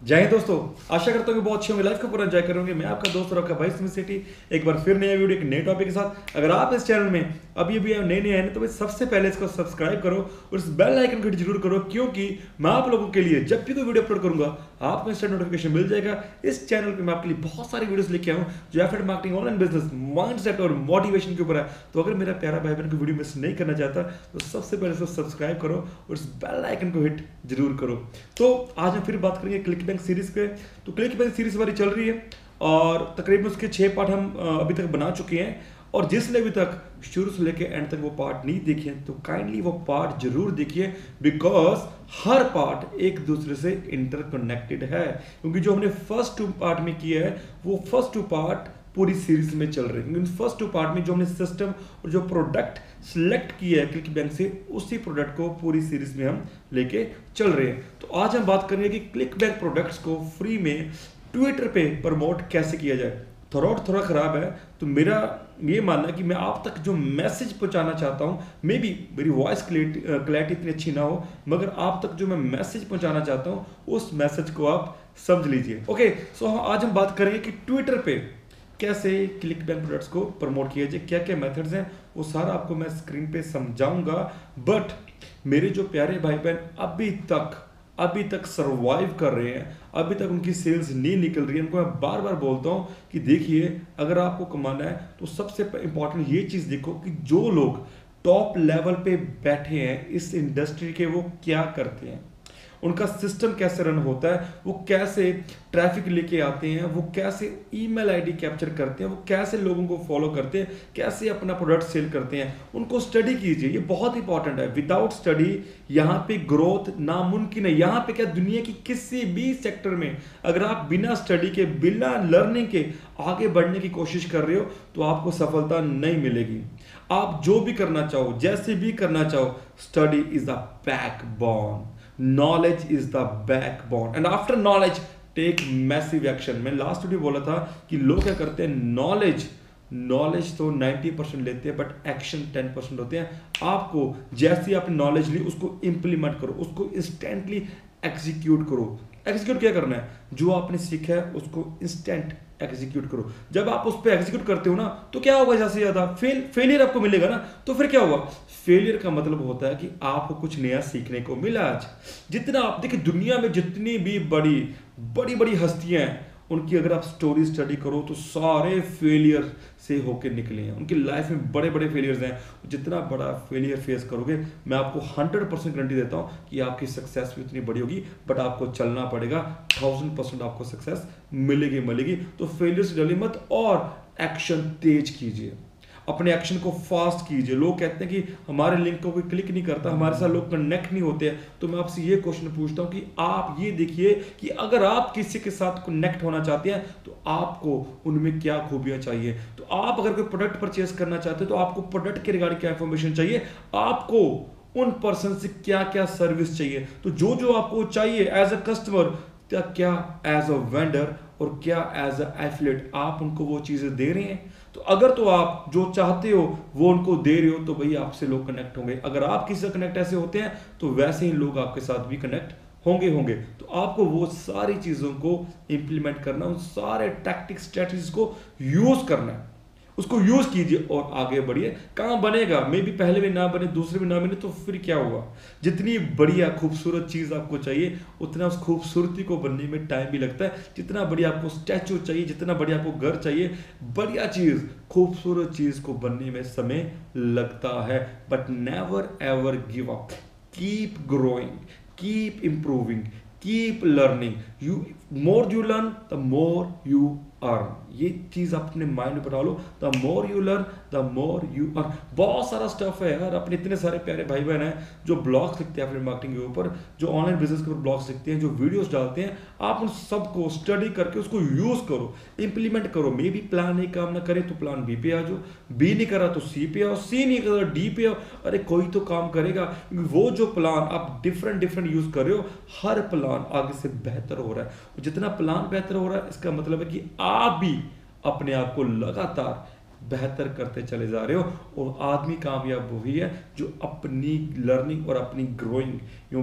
जय हिंद दोस्तों। आशा करता हूँ कि बहुत अच्छे होंगे, लाइफ को पूरा एंजॉय करोगे। मैं आपका दोस्त और आपका भाई स्मिथ सिटी एक बार फिर नया वीडियो एक नए टॉपिक के साथ। अगर आप इस चैनल में अभी अभी नए नए हैं तो भाई सबसे पहले इसको सब्सक्राइब करो और इस बेल आइकन को हिट जरूर करो, क्योंकि मैं आप लोगों के लिए जब भी कोई वीडियो अपलोड करूंगा आपको इंस्टेंट नोटिफिकेशन मिल जाएगा। इस चैनल पे मैं आपके लिए बहुत सारी वीडियोस लेके आऊँ जो affiliate marketing, online business, mindset और मोटिवेशन के ऊपर है। तो अगर मेरा प्यारा भाई बहन को वीडियो मिस नहीं करना चाहता तो सबसे पहले इसको सब्सक्राइब करो और इस बेल आइकन को हिट जरूर करो। तो आज हम फिर बात करेंगे क्लिक बैंक सीरीज पे। तो क्लिक बैंक सीरीज हमारी चल रही है और तकरीबन उसके 6 पार्ट हम अभी तक बना चुके हैं। और जिसने अभी तक शुरू से लेकर एंड तक वो पार्ट नहीं देखे तो काइंडली वो पार्ट जरूर देखिए, बिकॉज हर पार्ट एक दूसरे से इंटरकनेक्टेड है। क्योंकि जो हमने फर्स्ट 2 पार्ट में किया है वो फर्स्ट 2 पार्ट पूरी सीरीज में चल रही है। क्योंकि फर्स्ट 2 पार्ट में जो हमने सिस्टम और जो प्रोडक्ट सिलेक्ट किया है क्लिक बैंक से, उसी प्रोडक्ट को पूरी सीरीज में हम लेके चल रहे हैं। तो आज हम बात करेंगे कि क्लिक बैंक प्रोडक्ट्स को फ्री में ट्विटर पे प्रमोट कैसे किया जाए। थ्रोट थोड़ा खराब है तो मेरा ये मानना है कि मैं आप तक जो मैसेज पहुंचाना चाहता हूं, मे बी मेरी वॉइस क्लैरिटी इतनी अच्छी ना हो, मगर आप तक जो मैं मैसेज पहुंचाना चाहता हूं उस मैसेज को आप समझ लीजिए। ओके, सो आज हम बात करेंगे कि ट्विटर पे कैसे क्लिक बैंक प्रोडक्ट्स को प्रमोट किया जाए, क्या क्या मेथड्स हैं, वो सारा आपको मैं स्क्रीन पे समझाऊंगा। बट मेरे जो प्यारे भाई बहन अभी तक सरवाइव कर रहे हैं, अभी तक उनकी सेल्स नहीं निकल रही है, उनको मैं बार बार बोलता हूं कि देखिए अगर आपको कमाना है तो सबसे इंपॉर्टेंट ये चीज देखो कि जो लोग टॉप लेवल पे बैठे हैं इस इंडस्ट्री के, वो क्या करते हैं, उनका सिस्टम कैसे रन होता है, वो कैसे ट्रैफिक लेके आते हैं, वो कैसे ईमेल आईडी कैप्चर करते हैं, वो कैसे लोगों को फॉलो करते हैं, कैसे अपना प्रोडक्ट सेल करते हैं, उनको स्टडी कीजिए। ये बहुत इंपॉर्टेंट है। विदाउट स्टडी यहाँ पे ग्रोथ नामुमकिन है। यहाँ पे क्या, दुनिया की किसी भी सेक्टर में अगर आप बिना स्टडी के, बिना लर्निंग के आगे बढ़ने की कोशिश कर रहे हो तो आपको सफलता नहीं मिलेगी। आप जो भी करना चाहो, जैसे भी करना चाहो, study is the backbone, knowledge is the backbone and after knowledge take massive action. मैं लास्ट वीडियो बोला था कि लोग क्या करते हैं, नॉलेज तो 90% लेते हैं बट एक्शन 10% होते हैं। आपको जैसी आपने नॉलेज ली उसको इंप्लीमेंट करो, उसको इंस्टेंटली एग्जीक्यूट करो। एग्जीक्यूट क्या करना है, जो आपने सीखा है उसको इंस्टेंट एग्जीक्यूट करो। जब आप उस पर एग्जीक्यूट करते हो ना तो क्या होगा, ज्यादा से ज्यादा फेलियर आपको मिलेगा ना, तो फिर क्या होगा, फेलियर का मतलब होता है कि आपको कुछ नया सीखने को मिला। आज जितना आप देखिए, दुनिया में जितनी भी बड़ी बड़ी बड़ी हस्तियां हैं उनकी अगर आप स्टोरी स्टडी करो तो सारे फेलियर से होके निकले हैं, उनकी लाइफ में बड़े बड़े फेलियर्स हैं। जितना बड़ा फेलियर फेस करोगे मैं आपको 100% गारंटी देता हूं कि आपकी सक्सेस भी उतनी बड़ी होगी, बट आपको चलना पड़ेगा। 1000% आपको सक्सेस मिलेगी। तो फेलियर से डरिए मत और एक्शन तेज कीजिए, अपने एक्शन को फास्ट कीजिए। लोग कहते हैं कि हमारे लिंक को कोई क्लिक नहीं करता, हमारे साथ लोग कनेक्ट नहीं होते हैं। तो मैं आपसे ये क्वेश्चन पूछता हूं कि आप ये देखिए कि अगर आप किसी के साथ कनेक्ट होना चाहते हैं तो आपको उनमें क्या खूबियां चाहिए। तो आप अगर कोई प्रोडक्ट परचेस करना चाहते हैं तो आपको प्रोडक्ट के रिगार्डिंग क्या इंफॉर्मेशन चाहिए, आपको उन पर्सन से क्या क्या सर्विस चाहिए। तो जो जो आपको चाहिए एज अ कस्टमर, क्या एज अ वेंडर और क्या एज अ एफिलिएट, आप उनको वो चीजें दे रहे हैं। तो अगर तो आप जो चाहते हो वो उनको दे रहे हो तो भाई आपसे लोग कनेक्ट होंगे। अगर आप किसी से कनेक्ट ऐसे होते हैं तो वैसे ही लोग आपके साथ भी कनेक्ट होंगे। तो आपको वो सारी चीजों को इंप्लीमेंट करना, उन सारे टैक्टिक्स स्ट्रेटजीज को यूज करना है, उसको यूज कीजिए और आगे बढ़िए। कहां बनेगा, मे भी पहले भी ना बने, दूसरे भी ना बने, तो फिर क्या हुआ। जितनी बढ़िया खूबसूरत चीज आपको चाहिए उतना उस खूबसूरती को बनने में टाइम भी लगता है। जितना बढ़िया आपको स्टैचू चाहिए, जितना बढ़िया आपको घर चाहिए, बढ़िया चीज, खूबसूरत चीज को बनने में समय लगता है। But never ever give up, keep growing, keep improving, keep learning. You more you learn the more you earn. ये चीज अपने माइंड में बना लो, the more you learn the more you earn. बहुत सारा स्टफ है यार, अपने इतने सारे प्यारे भाई बहन हैं जो ब्लॉग्स लिखते हैं अपने मार्केटिंग के ऊपर, जो ऑनलाइन बिजनेस के ऊपर ब्लॉग्स लिखते हैं, जो वीडियोस डालते हैं। आप उन सबको स्टडी करके उसको यूज करो, इंप्लीमेंट करो। मे भी प्लान ए काम ना करे तो प्लान बी पे आ जाओ, बी नहीं करा तो सी पे आओ, सी नहीं करा डी पे आओ। अरे कोई तो काम करेगा। वो जो प्लान आप डिफरेंट यूज कर रहे हो, हर प्लान आगे से बेहतर हो रहा है। जितना प्लान बेहतर हो रहा है इसका मतलब है कि आप भी अपने आप को लगातार बेहतर करते चले जा रहे हो। और आदमी कामयाब वही है जो अपनी लर्निंग और अपनी ग्रोइंग,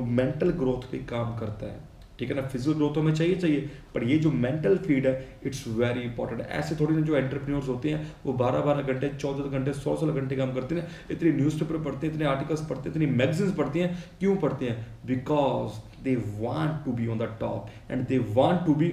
मेंटल ग्रोथ पे काम करता है। ठीक है ना। फिजिकल ग्रोथ तो हमें चाहिए, पर ये जो मेंटल फीड है इट्स वेरी इंपॉर्टेंट। ऐसे थोड़ी ना जो एंटरप्रेन्योर्स होते हैं वो 12-12 घंटे 14 घंटे 16 घंटे काम करते हैं, इतने न्यूज़पेपर पढ़ते हैं, इतने आर्टिकल्स पढ़ते हैं, इतनी मैगजीन्स पढ़ती हैं। क्यों पढ़ते हैं? Because they want to be on the top and they want to be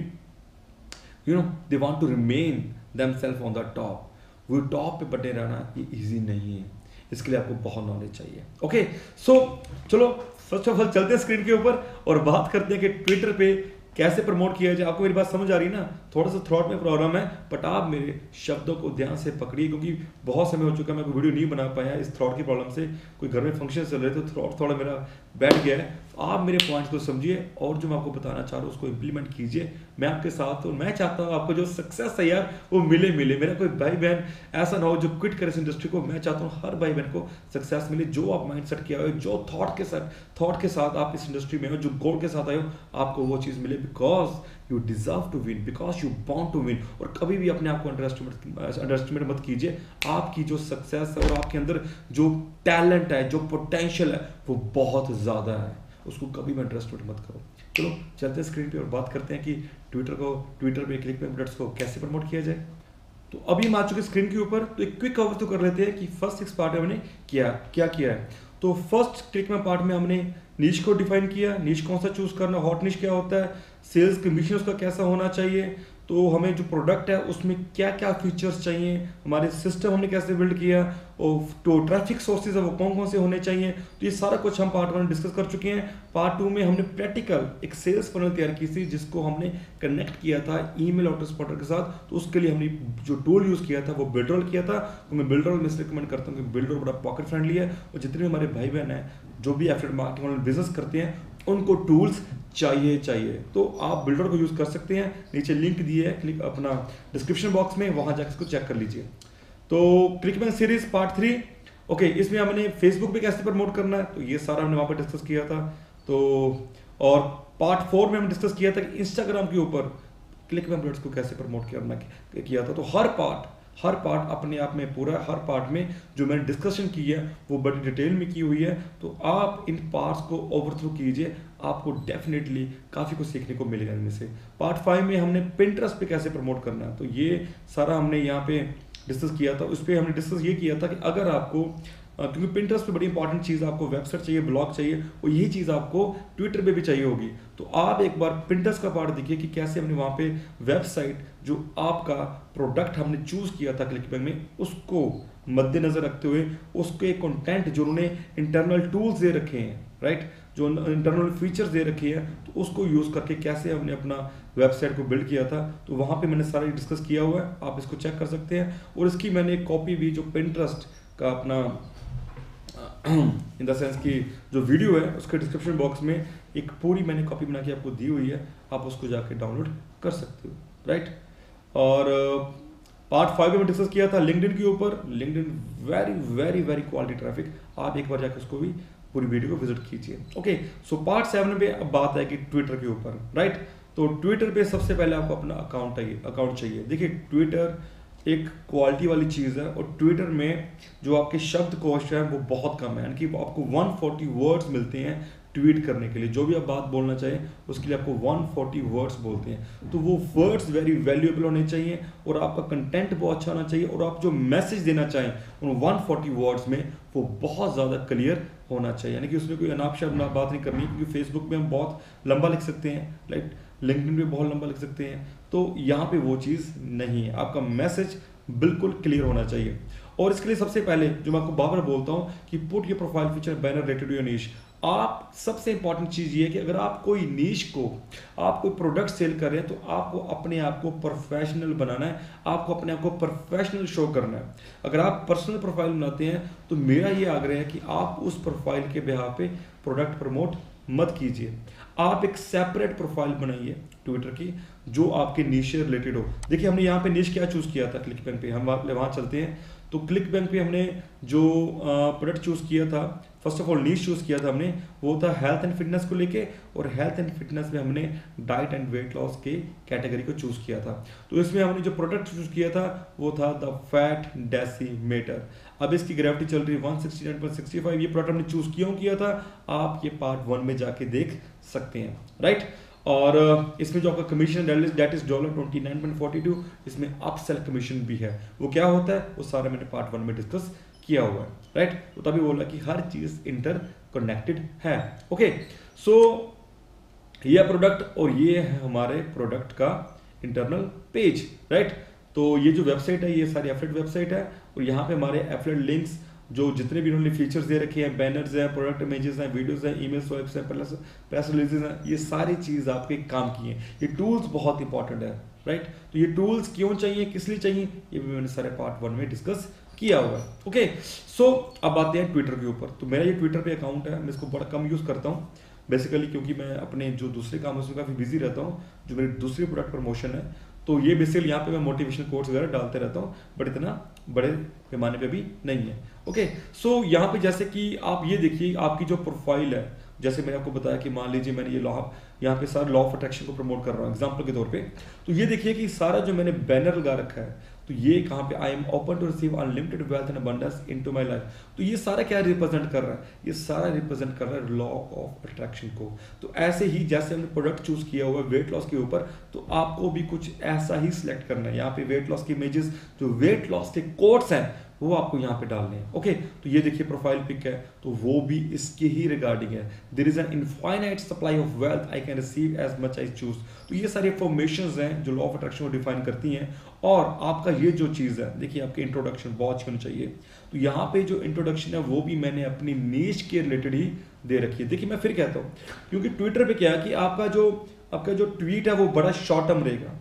they want to remain themselves on the top. वो टॉप पे बने रहना ये ईजी नहीं है, इसके लिए आपको बहुत नॉलेज चाहिए। ओके, सो चलो फर्स्ट ऑफ ऑल चलते हैं स्क्रीन के ऊपर और बात करते हैं कि ट्विटर पे कैसे प्रमोट किया जाए। आपको मेरी बात समझ आ रही है ना? थोड़ा सा थ्रॉट में प्रॉब्लम है, बट आप मेरे शब्दों को ध्यान से पकड़िए, क्योंकि बहुत समय हो चुका है मैं कोई वीडियो नहीं बना पाया इस थ्रॉट की प्रॉब्लम से। कोई घर में फंक्शन चल रहे तो थ्रॉट थोड़ा मेरा बैठ गया है। आप मेरे पॉइंट्स को समझिए और जो मैं आपको बताना चाह रहा हूँ उसको इंप्लीमेंट कीजिए। मैं आपके साथ हूँ, मैं चाहता हूँ आपको जो सक्सेस है यार वो मिले। मेरा कोई भाई बहन ऐसा ना हो जो क्विट करे इस इंडस्ट्री को। मैं चाहता हूँ हर भाई बहन को सक्सेस मिले। जो आप माइंड सेट किया हो, जो थॉट के साथ आप इस इंडस्ट्री में हो, जो गोल के साथ आए हो, आपको वो चीज़ मिले। Because you deserve to win, because you want to win. और कभी भी अपने आप को अंडर मत कीजिए। आपकी जो सक्सेस है और आपके अंदर जो टैलेंट है, जो पोटेंशियल है, वो बहुत ज़्यादा है। उसको कभी भी अंडर मत करो। चलो चलते हैं स्क्रीन पे और बात करते हैं कि ट्विटर पे क्लिक प्रोडक्ट्स को कैसे प्रमोट किया जाए। तो अभी हम आ चुके स्क्रीन के ऊपर, तो एक क्विक कवर तो कर लेते हैं कि फर्स्ट 6 पार्ट में हमने क्या किया है। तो फर्स्ट क्लिक में पार्ट में हमने नीश को डिफाइन किया, नीश कौन सा चूज करना, हॉट नीश क्या होता है, सेल्स कमीशन उसका कैसा होना चाहिए, तो हमें जो प्रोडक्ट है उसमें क्या क्या फीचर्स चाहिए, हमारे सिस्टम हमने कैसे बिल्ड किया, और तो ट्रैफिक सोर्सेज है वो कौन कौन से होने चाहिए। तो ये सारा कुछ हम पार्ट 1 में डिस्कस कर चुके हैं। पार्ट 2 में हमने प्रैक्टिकल एक सेल्स फनल तैयार की थी जिसको हमने कनेक्ट किया था ईमेल ऑटोस्पॉटर के साथ। तो उसके लिए हमने जो टूल यूज़ किया था वो बिल्डरोल किया था। तो मैं बिल्डरोल में रिकमेंड करता हूँ कि बिल्डरोल बड़ा पॉकेट फ्रेंडली है, और जितने भी हमारे भाई बहन हैं जो भी एफिलिएट मार्केटिंग ऑनलाइन बिजनेस करते हैं उनको टूल्स चाहिए। तो आप बिल्डर को यूज़ कर सकते हैं। नीचे लिंक दिए है, क्लिक अपना डिस्क्रिप्शन बॉक्स में, वहाँ जाकर इसको चेक कर लीजिए। तो क्लिकबैंक सीरीज पार्ट 3, ओके, इसमें हमने फेसबुक पे कैसे प्रमोट करना है तो ये सारा हमने वहाँ पर डिस्कस किया था। तो और पार्ट 4 में हमने डिस्कस किया था कि इंस्टाग्राम के ऊपर क्लिकबैंक प्रोडक्ट्स को कैसे प्रमोट करना किया था। तो हर पार्ट अपने आप में पूरा, हर पार्ट में जो मैंने डिस्कशन की है वो बड़ी डिटेल में की हुई है। तो आप इन पार्ट्स को ओवरथ्रू कीजिए, आपको डेफिनेटली काफ़ी कुछ सीखने को मिलेगा इनमें से। पार्ट 5 में हमने पिंटरेस्ट पे कैसे प्रमोट करना है, तो ये सारा हमने यहाँ पे डिस्कस किया था। उस पर हमने डिस्कस ये किया था कि अगर आपको क्योंकि पिंटरेस्ट पे बड़ी इंपॉर्टेंट चीज़, आपको वेबसाइट चाहिए, ब्लॉग चाहिए, और यही चीज़ आपको ट्विटर पे भी चाहिए होगी। तो आप एक बार पिंटरेस्ट का पार्ट देखिए कि कैसे हमने वहाँ पे वेबसाइट जो आपका प्रोडक्ट हमने चूज़ किया था क्लिकबैंक में, उसको मद्देनजर रखते हुए उसके कंटेंट जो उन्होंने इंटरनल टूल्स दे रखे हैं, राइट, जो इंटरनल फीचर्स दे रखे हैं, तो उसको यूज़ करके कैसे हमने अपना वेबसाइट को बिल्ड किया था। तो वहाँ पे मैंने सारा डिस्कस किया हुआ है, आप इसको चेक कर सकते हैं। और इसकी मैंने एक कॉपी भी जो पिंटरेस्ट का अपना इन द सेंस की जो वीडियो है उसके डिस्क्रिप्शन बॉक्स में एक पूरी मैंने कॉपी बना के आपको दी हुई है, आप उसको जाके डाउनलोड कर सकते हो, राइट। और पार्ट 5 में डिस्कस किया था लिंक्डइन के ऊपर। LinkedIn very very very quality traffic, आप एक बार जाकर उसको भी पूरी वीडियो को विजिट कीजिए। ओके, सो पार्ट 7 पे अब बात है कि ट्विटर के ऊपर, राइट। तो ट्विटर पे सबसे पहले आपको अपना अकाउंट चाहिए। देखिए ट्विटर एक क्वालिटी वाली चीज़ है, और ट्विटर में जो आपके शब्दकोश है वो बहुत कम है, यानी कि आपको 140 वर्ड्स मिलते हैं ट्वीट करने के लिए। जो भी आप बात बोलना चाहें उसके लिए आपको 140 वर्ड्स बोलते हैं। तो वो वर्ड्स वेरी वैल्यूएबल होने चाहिए, और आपका कंटेंट बहुत अच्छा होना चाहिए, और आप जो मैसेज देना चाहें उन 140 वर्ड्स में वो बहुत ज़्यादा क्लियर होना चाहिए। यानी कि उसमें कोई अनाप शनाप बात नहीं करनी, क्योंकि फेसबुक में हम बहुत लंबा लिख सकते हैं, राइट, लिंक्डइन पे बहुत लंबा लिख सकते हैं। तो यहाँ पे वो चीज़ नहीं है, आपका मैसेज बिल्कुल क्लियर होना चाहिए। और इसके लिए सबसे पहले जो मैं आपको बार बार बोलता हूँ कि put your profile picture banner related to your niche. आप सबसे इंपॉर्टेंट चीज़ ये है कि अगर आप कोई नीश को, आप कोई प्रोडक्ट सेल कर रहे हैं, तो आपको अपने आप को प्रोफेशनल बनाना है, आपको अपने आप को प्रोफेशनल शो करना है। अगर आप पर्सनल प्रोफाइल बनाते हैं तो मेरा ये आग्रह है कि आप उस प्रोफाइल के बिहाफ पे प्रोडक्ट प्रमोट मत कीजिए। आप एक सेपरेट प्रोफाइल बनाइए ट्विटर की जो आपके नीश से रिलेटेड हो। देखिए हमने यहाँ पे नीश क्या चूज़ किया था क्लिकबैंक पे, हम वहाँ चलते हैं। तो क्लिकबैंक पे हमने जो प्रोडक्ट चूज़ किया था, first of all niche choose किया था हमने, वो था हेल्थ एंड फिटनेस को लेके, और हेल्थ एंड फिटनेस में हमने डाइट एंड वेट लॉस के कैटेगरी को चूज़ किया था। तो इसमें हमने जो प्रोडक्ट चूज़ किया था वो था द फैट डेसीमेटर। अब इसकी ग्रेविटी चल रही है 169.65। ये प्रोडक्ट हमने चूज़ क्यों किया था, आप ये पार्ट 1 में जाके देख सकते हैं, राइट। और इसमें जो आपका कमीशन दैट इज $29.42, इसमें अपसेल कमीशन भी है। वो क्या होता है वो सारा मैंने पार्ट 1 में डिस्कस किया हुआ है, राइट। तो तभी बोला कि हर चीज इंटर कनेक्टेड है। ओके, सो ये प्रोडक्ट और ये है हमारे प्रोडक्ट का इंटरनल पेज, राइट। तो ये जो वेबसाइट है ये सारी एफिलिएट वेबसाइट है, और यहाँ पे हमारे एफिलिएट लिंक्स जो जितने भी इन्होंने फीचर्स दे रखे हैं, बैनर्स हैं, प्रोडक्ट इमेजेस हैं, वीडियोस हैं, ईमेल स्वाइप्स हैं, प्रेस रिलीजेस हैं, ये सारी चीज आपके काम की हैं। ये टूल्स बहुत इंपॉर्टेंट है, राइट। तो ये टूल्स क्यों चाहिए, किस लिए चाहिए, ये भी मैंने सारे पार्ट 1 में डिस्कस किया हुआ है। ओके, सो अब आते हैं ट्विटर के ऊपर। तो मेरा ये ट्विटर पे अकाउंट है, मैं इसको बड़ा कम यूज करता हूँ बेसिकली, क्योंकि मैं अपने जो दूसरे काम है उसमें काफी बिजी रहता हूँ, जो मेरी दूसरी प्रोडक्ट प्रमोशन है। तो ये बेसिकली यहाँ पे मैं मोटिवेशनल कोट्स वगैरह डालते रहता हूँ, बट इतना बड़े पैमाने पे भी नहीं है। ओके, सो यहाँ पे जैसे कि आप ये देखिए आपकी जो प्रोफाइल है, जैसे मैंने आपको बताया कि मान लीजिए मैंने ये यहाँ पे सारा लॉ ऑफ अट्रैक्शन को प्रमोट कर रहा हूँ एग्जाम्पल के तौर पे। तो ये देखिए कि सारा जो मैंने बैनर लगा रखा है, तो ये कहाँ पे I am open to receive unlimited wealth and abundance into my life. तो ये सारा क्या रिप्रेजेंट कर रहा है, ये सारा रिप्रेजेंट कर रहा है लॉ ऑफ अट्रैक्शन को। तो ऐसे ही जैसे हमने प्रोडक्ट चूज किया हुआ है वेट लॉस के ऊपर, तो आपको भी कुछ ऐसा ही सिलेक्ट करना है। यहाँ पे वेट लॉस की इमेजेस, जो वेट लॉस के कोट्स हैं, वो आपको यहाँ पे डालने हैं। ओके, तो ये देखिए प्रोफाइल पिक है, तो वो भी इसके ही रिगार्डिंग है। There is an infinite supply of wealth, I can receive as much I choose. तो ये सारी इंफॉर्मेशंस हैं जो लॉ ऑफ अट्रैक्शन को डिफाइन करती हैं। और आपका ये जो चीज है, देखिए आपके इंट्रोडक्शन बहुत अच्छी होनी चाहिए। तो यहाँ पे जो इंट्रोडक्शन है वो भी मैंने अपनी नीश के रिलेटेड ही दे रखी है। देखिए मैं फिर कहता हूँ, क्योंकि ट्विटर पे क्या है कि आपका जो ट्वीट है वो बड़ा शॉर्ट टर्म रहेगा।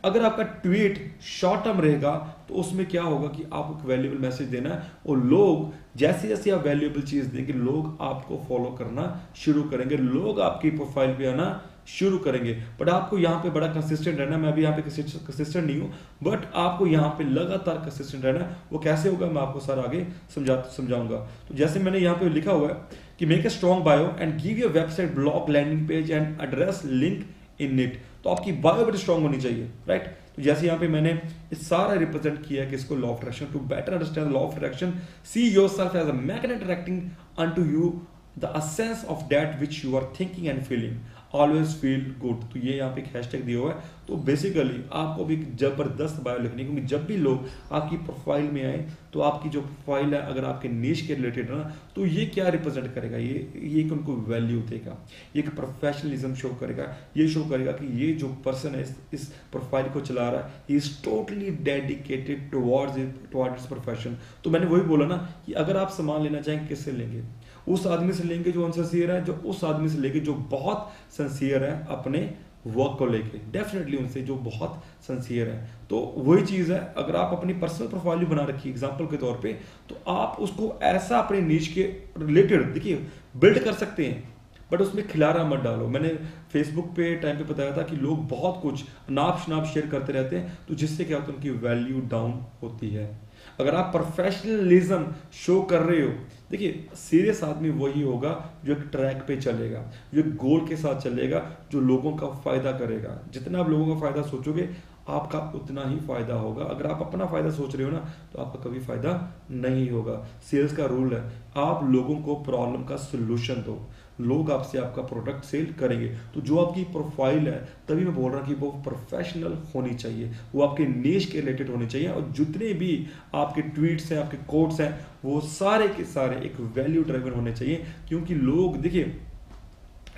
अगर आपका ट्वीट शॉर्ट टर्म रहेगा तो उसमें क्या होगा कि आपको एक वैल्यूएबल मैसेज देना है, और लोग जैसे जैसे आप वैल्यूएबल चीज देंगे, लोग आपको फॉलो करना शुरू करेंगे, लोग आपकी प्रोफाइल पे आना शुरू करेंगे। बट आपको यहाँ पे बड़ा कंसिस्टेंट रहना। मैं अभी यहाँ पे कंसिस्टेंट नहीं हूँ, बट आपको यहाँ पे लगातार कंसिस्टेंट रहना। वो कैसे होगा मैं आपको सारा आगे समझाऊंगा। तो जैसे मैंने यहाँ पे लिखा हुआ है कि make a strong bio and give your website blog landing page and address link in it. तो आपकी बायो बड़ी स्ट्रॉन्ग होनी चाहिए, राइट। तो जैसे यहाँ पे मैंने इस सारा रिप्रेजेंट किया है कि इसको law of attraction, to better understand law of attraction, see yourself as a magnet attracting unto you the essence of that which you are thinking and feeling, always feel good. तो ये यहाँ पे एक hashtag दिया हुआ है। तो basically आपको भी जबरदस्त बायो लिखनी है, क्योंकि जब भी लोग आपकी प्रोफाइल में आए तो आपकी जो प्रोफाइल है अगर आपके निश के रिलेटेड है ना, तो ये क्या रिप्रेजेंट करेगा, ये एक उनको वैल्यू देगा, ये एक प्रोफेशनलिज्म शो करेगा, ये शो करेगा कि ये जो पर्सन है इस प्रोफाइल को चला रहा है, he is totally dedicated towards it's profession. तो मैंने वही बोला ना कि अगर आप सामान लेना चाहें किससे लेंगे, उस आदमी से लेंगे जो अनसिंसियर है, जो उस आदमी से लेंगे जो बहुत सिंसियर है अपने वर्क को लेके, डेफिनेटली उनसे जो बहुत सिंसियर है। तो वही चीज है, अगर आप अपनी पर्सनल प्रोफाइल बना रखी एग्जांपल के तौर पे, तो आप उसको ऐसा अपने नीश के रिलेटेड देखिए बिल्ड कर सकते हैं, बट उसमें खिलारा मत डालो। मैंने फेसबुक पे टाइम पे बताया था कि लोग बहुत कुछ नाप शनाप शेयर करते रहते हैं, तो जिससे क्या होता है उनकी वैल्यू डाउन होती है। अगर आप प्रोफेशनलिज्म शो कर रहे हो, देखिए सीरियस आदमी वही होगा जो एक ट्रैक पे चलेगा, जो एक गोल के साथ चलेगा, जो लोगों का फायदा करेगा। जितना आप लोगों का फायदा सोचोगे आपका उतना ही फायदा होगा। अगर आप अपना फायदा सोच रहे हो ना, तो आपका कभी फायदा नहीं होगा। सेल्स का रूल है, आप लोगों को प्रॉब्लम का सोल्यूशन दो, लोग आपसे आपका प्रोडक्ट सेल करेंगे। तो जो आपकी प्रोफाइल है, तभी मैं बोल रहा हूँ कि वो प्रोफेशनल होनी चाहिए, वो आपके निश के रिलेटेड होनी चाहिए, और जितने भी आपके ट्वीट्स हैं, आपके कोट्स हैं, वो सारे के सारे एक वैल्यू ड्राइवन होने चाहिए। क्योंकि लोग देखिए,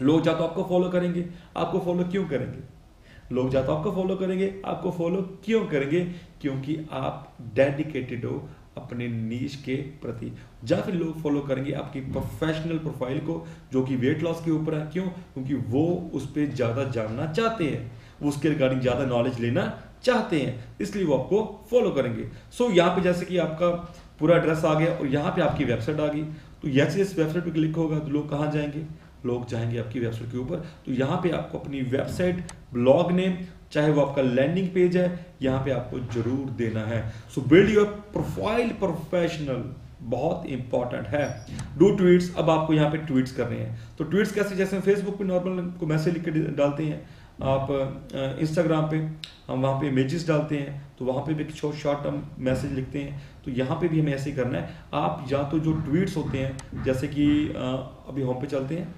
लोग या तो आपको फॉलो करेंगे, आपको फॉलो क्यों करेंगे, लोग या तो आपको फॉलो करेंगे, आपको फॉलो क्यों करेंगे, क्योंकि आप डेडिकेटेड हो अपने नीश के प्रति। या फिर लोग फॉलो करेंगे आपकी प्रोफेशनल प्रोफाइल को जो कि वेट लॉस के ऊपर है। क्यों? क्योंकि वो उस पर ज्यादा जानना चाहते हैं, वो उसके रिगार्डिंग ज्यादा नॉलेज लेना चाहते हैं, इसलिए वो आपको फॉलो करेंगे। सो यहाँ पे जैसे कि आपका पूरा एड्रेस आ गया और यहाँ पे आपकी वेबसाइट आ गई, तो जैसे इस वेबसाइट पे क्लिक होगा तो लोग कहाँ जाएंगे, लोग जाएंगे आपकी वेबसाइट के ऊपर। तो यहाँ पे आपको अपनी वेबसाइट ब्लॉग नेम, चाहे वो आपका लैंडिंग पेज है, यहाँ पे आपको जरूर देना है। सो बिल्ड योर प्रोफाइल प्रोफेशनल, बहुत इंपॉर्टेंट है। डू ट्वीट्स, अब आपको यहाँ पे ट्वीट्स करने हैं। तो ट्वीट्स कैसे, जैसे फेसबुक पे नॉर्मल को मैसेज लिख के डालते हैं, आप इंस्टाग्राम पे हम वहाँ पे इमेजेस डालते हैं, तो वहाँ पे भी शॉर्ट टर्म मैसेज लिखते हैं। तो यहाँ पे भी हमें ऐसे ही करना है। आप या तो जो ट्वीट्स होते हैं, जैसे कि अभी होम पे चलते हैं,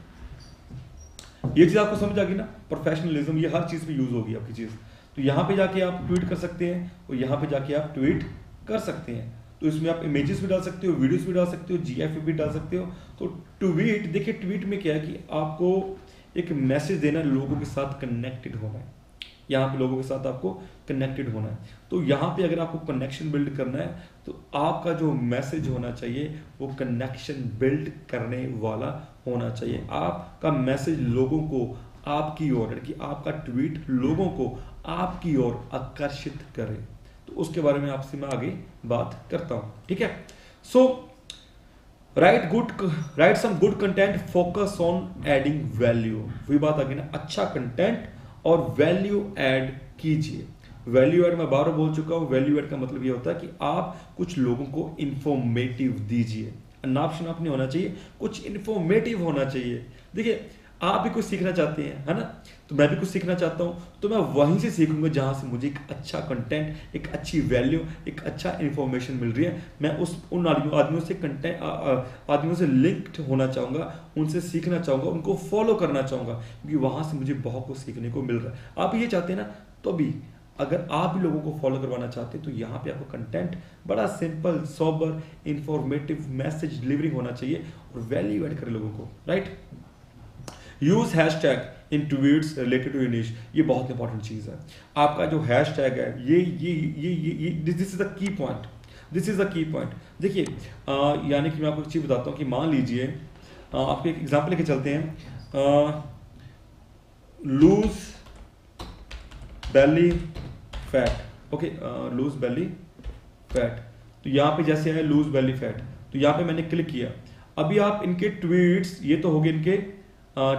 ये चीज़ आपको समझ आ गई ना, प्रोफेशनलिज्म, ये हर चीज़ पे यूज़ होगी आपकी चीज़। तो यहाँ पे जाके आप ट्वीट कर सकते हैं और यहाँ पे जाके आप ट्वीट कर सकते हैं। तो इसमें आप इमेजेस भी डाल सकते हो, वीडियोस भी डाल सकते हो, जीएफ भी डाल सकते हो। तो ट्वीट, देखिए ट्वीट में क्या है कि आपको एक मैसेज देना, लोगों के साथ कनेक्टेड होना है, यहाँ पे लोगों के साथ आपको कनेक्टेड होना है। तो यहाँ पे अगर आपको कनेक्शन बिल्ड करना है तो आपका जो मैसेज होना चाहिए वो कनेक्शन बिल्ड करने वाला होना चाहिए। आपका मैसेज लोगों को आपकी ओर, कि आपका ट्वीट लोगों को आपकी ओर आकर्षित करे। तो उसके बारे में आपसे मैं आगे बात करता हूँ, ठीक है। So write some good content, focus on adding value. वही बात आ गई ना, अच्छा कंटेंट और वैल्यू ऐड कीजिए। वैल्यू ऐड मैं बार बोल चुका हूं, वैल्यू ऐड का मतलब ये होता है कि आप कुछ लोगों को इंफॉर्मेटिव दीजिए। नाप शनाप नहीं होना चाहिए, कुछ इंफॉर्मेटिव होना चाहिए। देखिए आप भी कुछ सीखना चाहते हैं, है ना, तो मैं भी कुछ सीखना चाहता हूं, तो मैं वहीं से सीखूंगा जहां से मुझे एक अच्छा कंटेंट, एक अच्छी वैल्यू, एक अच्छा इंफॉर्मेशन मिल रही है। मैं उन आदमियों से आदमियों से लिंक्ड होना चाहूंगा, उनसे सीखना चाहूंगा, उनको फॉलो करना चाहूंगा, क्योंकि वहां से मुझे बहुत कुछ सीखने को मिल रहा है। आप ये चाहते हैं ना, तो भी अगर आप भी लोगों को फॉलो करवाना चाहते हैं तो यहाँ पे आपको कंटेंट बड़ा simple, sober, informative message delivery होना चाहिए और वैल्यू ऐड करे लोगों को, right. Use hashtag in tweets related to niche. ये बहुत इंपॉर्टेंट चीज है। आपका जो हैशटैग है ये this is the key point, this is the key point. देखिए यानी कि मैं आपको एक चीज बताता हूँ कि मान लीजिए आपको एक एग्जांपल लेके चलते हैं, lose belly fat, okay, lose belly fat. तो यहाँ पे जैसे है लूज बेली फैट, तो यहाँ पे मैंने क्लिक किया। अभी आप इनके ट्वीट्स, ये तो हो गए इनके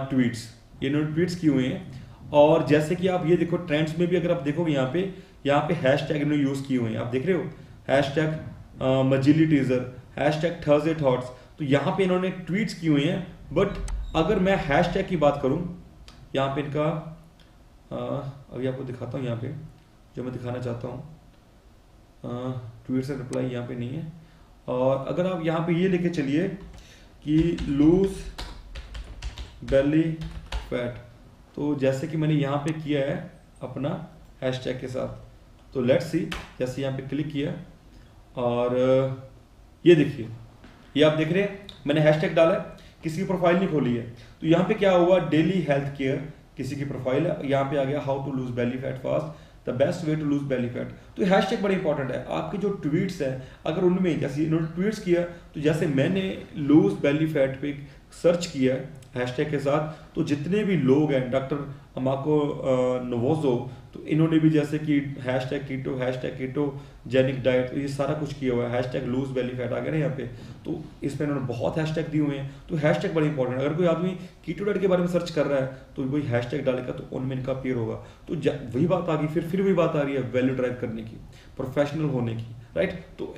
ट्वीट्स, ये इन्होंने ट्वीट्स किए हुए हैं। और जैसे कि आप ये देखो ट्रेंड्स में भी अगर आप देखोगे यहाँ पे हैशटैग इन्होंने यूज किए हुए हैं, आप देख रहे हो, hashtag Majili teaser, hashtag Thursday thoughts. तो यहाँ पे इन्होंने ट्वीट्स किए हुए हैं। बट अगर मैं हैशटैग की बात करूँ, यहाँ पे इनका अभी आपको दिखाता हूँ, यहाँ पे जो मैं दिखाना चाहता हूँ, ट्वीट से रिप्लाई यहाँ पे नहीं है। और अगर आप यहाँ पे ये लेके चलिए कि लूज बेली फैट, तो जैसे कि मैंने यहाँ पे किया है अपना हैशटैग के साथ, तो लेट्स सी, जैसे यहाँ पे क्लिक किया और ये देखिए, ये आप देख रहे हैं मैंने हैशटैग डाला है, किसी की प्रोफाइल नहीं खोली है। तो यहाँ पे क्या हुआ, डेली हेल्थ केयर किसी की प्रोफाइल है, यहाँ पे आ गया how to lose belly fat fast, the best way to lose belly fat. तो हैशटैग बड़ा इंपॉर्टेंट है। आपके जो ट्वीट्स हैं, अगर उनमें जैसे इन्होंने ट्वीट्स किया, तो जैसे मैंने लूज बेली फैट पे सर्च किया हैशटैग के साथ, तो जितने भी लोग हैं, डॉक्टर अमाको नोवोजो, तो इन्होंने भी जैसे कि हैशटैग कीटो जेनिक डाइट, तो ये सारा कुछ किया हुआ है। हैशटैग लूज बेली फैट आ गया ना यहाँ पे, तो इसमें इन्होंने बहुत हैशटैग दिए हुए हैं। तो हैशटैग बड़ी इंपॉर्टेंट है। अगर कोई आदमी कीटो डाइट के बारे में सर्च कर रहा है तो वही हैशटैग डालेगा, तो उनमें इनका अपीयर होगा। तो वही बात आ गई, फिर वही बात आ रही है वैल्यू ड्राइव करने की, प्रोफेशनल होने की, राइट। तो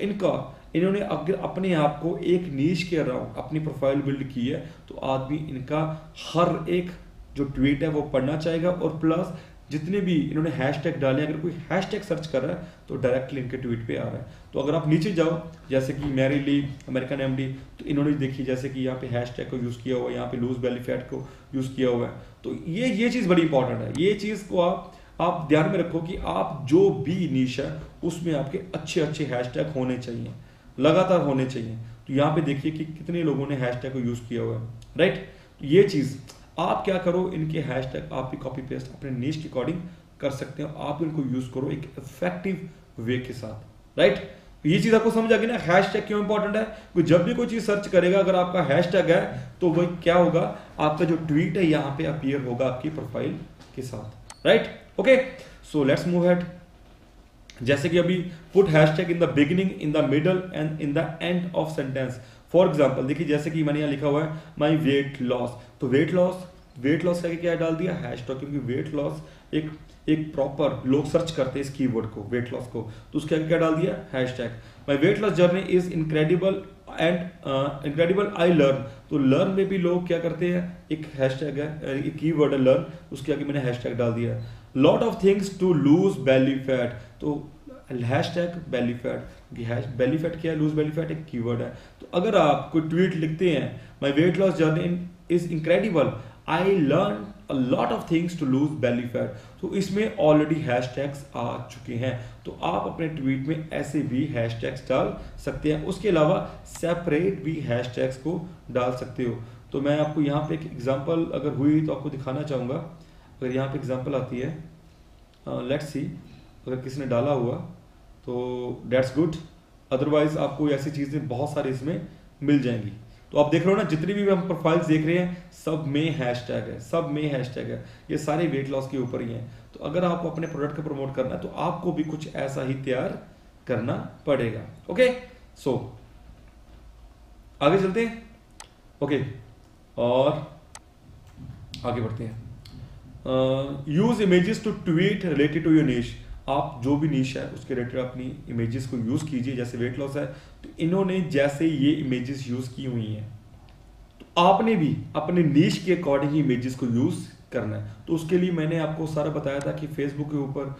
इन्होंने अगर अपने आप को एक नीश के अराउंड अपनी प्रोफाइल बिल्ड की है, तो आदमी इनका हर एक जो ट्वीट है वो पढ़ना चाहेगा। और प्लस जितने भी इन्होंने हैशटैग डाले, अगर कोई हैशटैग सर्च कर रहा है तो डायरेक्टली इनके ट्वीट पे आ रहा है। तो अगर आप नीचे जाओ, जैसे कि मैरी ली अमेरिकन एमडी, तो इन्होंने देखिए जैसे कि यहाँ पे हैशटैग को यूज़ किया हुआ है, यहाँ पे लूज बेली फैट को यूज़ किया हुआ है। तो ये चीज़ बड़ी इंपॉर्टेंट है। ये चीज़ को आप ध्यान में रखो कि आप जो भी नीश है उसमें आपके अच्छे हैशटैग होने चाहिए, लगातार होने चाहिए। तो यहाँ पे देखिए कि कितने लोगों ने हैशटैग को यूज़ किया हुआ है, राइट। तो ये चीज़ आप क्या करो, इनके हैशटैग आप भी कॉपी पेस्ट अपने नीश के अकॉर्डिंग कर सकते हो, आप इनको यूज करो एक इफेक्टिव वे के साथ, राइट। ये चीज आपको समझ आ गई ना, हैशटैग क्यों इंपॉर्टेंट है। कोई जब भी कोई चीज सर्च करेगा, अगर आपका हैशटैग है तो वही क्या होगा, आपका जो ट्वीट है यहाँ पे अपीयर होगा आपकी प्रोफाइल के साथ, right. Okay, so let's move head. जैसे कि अभी put hashtag in the beginning, in the middle and in the end of sentence. For example देखिए, जैसे कि मैंने यहाँ लिखा हुआ है माई वेट लॉस, तो वेट लॉस करके क्या डाल दिया, हैशटैग, क्योंकि वेट लॉस एक प्रॉपर लोग सर्च करते हैं इस कीवर्ड को, वेट लॉस को, तो उसके आगे क्या डाल दिया, hashtag. My weight loss journey is incredible and incredible I learn, तो लर्न में भी लोग क्या करते हैं, एक हैशटैग है, एक कीवर्ड है लर्न, उसके आगे मैंने हैशटैग डाल दिया। Lot of things to lose belly fat, तो hashtag belly fat, belly fat क्या है, लूज बेली फैट एक कीवर्ड है। तो अगर आप कोई ट्वीट लिखते हैं my weight loss journey is incredible, I learn a lot of things to lose belly fat. तो इसमें ऑलरेडी हैशटैग्स आ चुके हैं, तो आप अपने ट्वीट में ऐसे भी हैशटैग्स डाल सकते हैं। उसके अलावा सेपरेट भी हैशटैग्स को डाल सकते हो। तो मैं आपको यहाँ पे एक एग्जांपल अगर हुई तो आपको दिखाना चाहूँगा। अगर यहाँ पे एग्जांपल आती है, लेट्स सी, अगर किसी ने डाला हुआ तो दैट्स गुड, अदरवाइज आपको ऐसी चीज़ें बहुत सारी इसमें मिल जाएंगी। तो आप देख रहे हो ना, जितनी भी हम प्रोफाइल्स देख रहे हैं सब में हैशटैग है, सब में हैशटैग है, ये सारे वेट लॉस के ऊपर ही हैं। तो अगर आपको अपने प्रोडक्ट को प्रमोट करना है तो आपको भी कुछ ऐसा ही तैयार करना पड़ेगा। ओके, सो आगे चलते हैं। ओके, और आगे बढ़ते हैं। Use images to tweet related to your niche. आप जो भी नीश है उसके रिलेटेड अपनी इमेजेस को यूज कीजिए। जैसे वेट लॉस है तो इन्होंने जैसे ये इमेजेस यूज की हुई हैं, तो आपने भी अपने नीश के अकॉर्डिंग ही इमेजेस को यूज करना है। तो उसके लिए मैंने आपको सारा बताया था कि फेसबुक के ऊपर,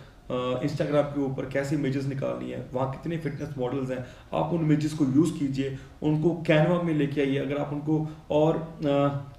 इंस्टाग्राम के ऊपर कैसे इमेजेस निकालनी है, वहाँ कितने फिटनेस मॉडल्स हैं। आप उन इमेजेस को यूज़ कीजिए, उनको कैनवा में लेके आइए। अगर आप उनको और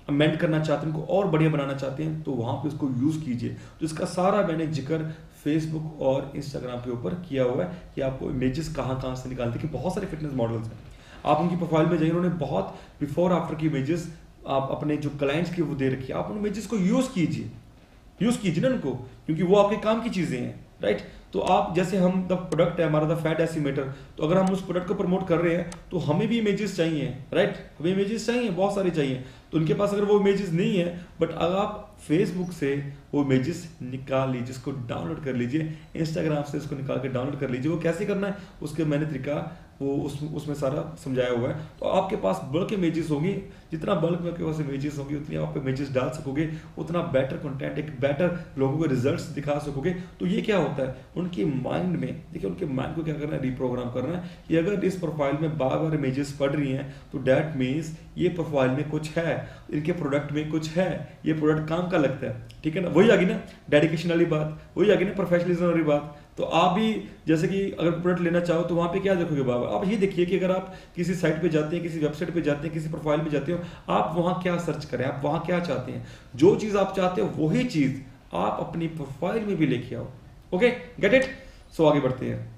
अमेंड करना चाहते हैं, उनको और बढ़िया बनाना चाहते हैं, तो वहाँ पे उसको यूज़ कीजिए। तो इसका सारा मैंने जिक्र फेसबुक और इंस्टाग्राम के ऊपर किया हुआ है कि आपको इमेजेस कहाँ कहाँ से निकालते हैं, कि बहुत सारे फिटनेस मॉडल्स हैं। आप उनकी प्रोफाइल में जाइए, उन्होंने बहुत बिफोर आफ्टर की इमेजेस आप अपने जो क्लाइंट्स की वो दे रखी है। आप उन इमेजेस को यूज़ कीजिए ना उनको, क्योंकि वो आपके काम की चीज़ें हैं, राइट। तो आप जैसे हम द प्रोडक्ट है हमारा द फैट एस्टिमेटर, तो अगर हम उस प्रोडक्ट को प्रमोट कर रहे हैं तो हमें भी इमेजेस चाहिए, राइट। हमें इमेजेस चाहिए, बहुत सारे चाहिए। तो उनके पास अगर वो इमेजेस नहीं है, बट अगर आप फेसबुक से वो इमेजेस निकाल लीजिए, उसको डाउनलोड कर लीजिए, इंस्टाग्राम से उसको निकाल के डाउनलोड कर लीजिए। वो कैसे करना है उसके मैंने तरीका वो उसमें सारा समझाया हुआ है। तो आपके पास बल्क इमेजेस होंगी, जितना बल्क में आपके पास इमेजेस होंगी उतनी आप इमेजेस डाल सकोगे, उतना बेटर कंटेंट, एक बेटर लोगों को रिजल्ट्स दिखा सकोगे। तो ये क्या होता है, उनके माइंड में, देखिए उनके माइंड को क्या करना है, रिप्रोग्राम करना है कि अगर इस प्रोफाइल में बार बार इमेजेस पड़ रही हैं तो डैट मीन्स ये प्रोफाइल में कुछ है, इनके प्रोडक्ट में कुछ है, ये प्रोडक्ट काम का लगता है, ठीक है ना। वही आ गई ना डेडिकेशन वाली बात, वही आ गई ना प्रोफेशनलिज्म वाली बात। तो आप भी जैसे कि अगर प्रोडक्ट लेना चाहो तो वहाँ पे क्या देखोगे बाबा, आप ये देखिए कि अगर आप किसी साइट पे जाते हैं, किसी वेबसाइट पे जाते हैं, किसी प्रोफाइल में जाते हो, आप वहाँ क्या सर्च करें, आप वहाँ क्या चाहते हैं। जो चीज़ आप चाहते हो वही चीज़ आप अपनी प्रोफाइल में भी लेके आओ। Okay, get it. सो आगे बढ़ते हैं।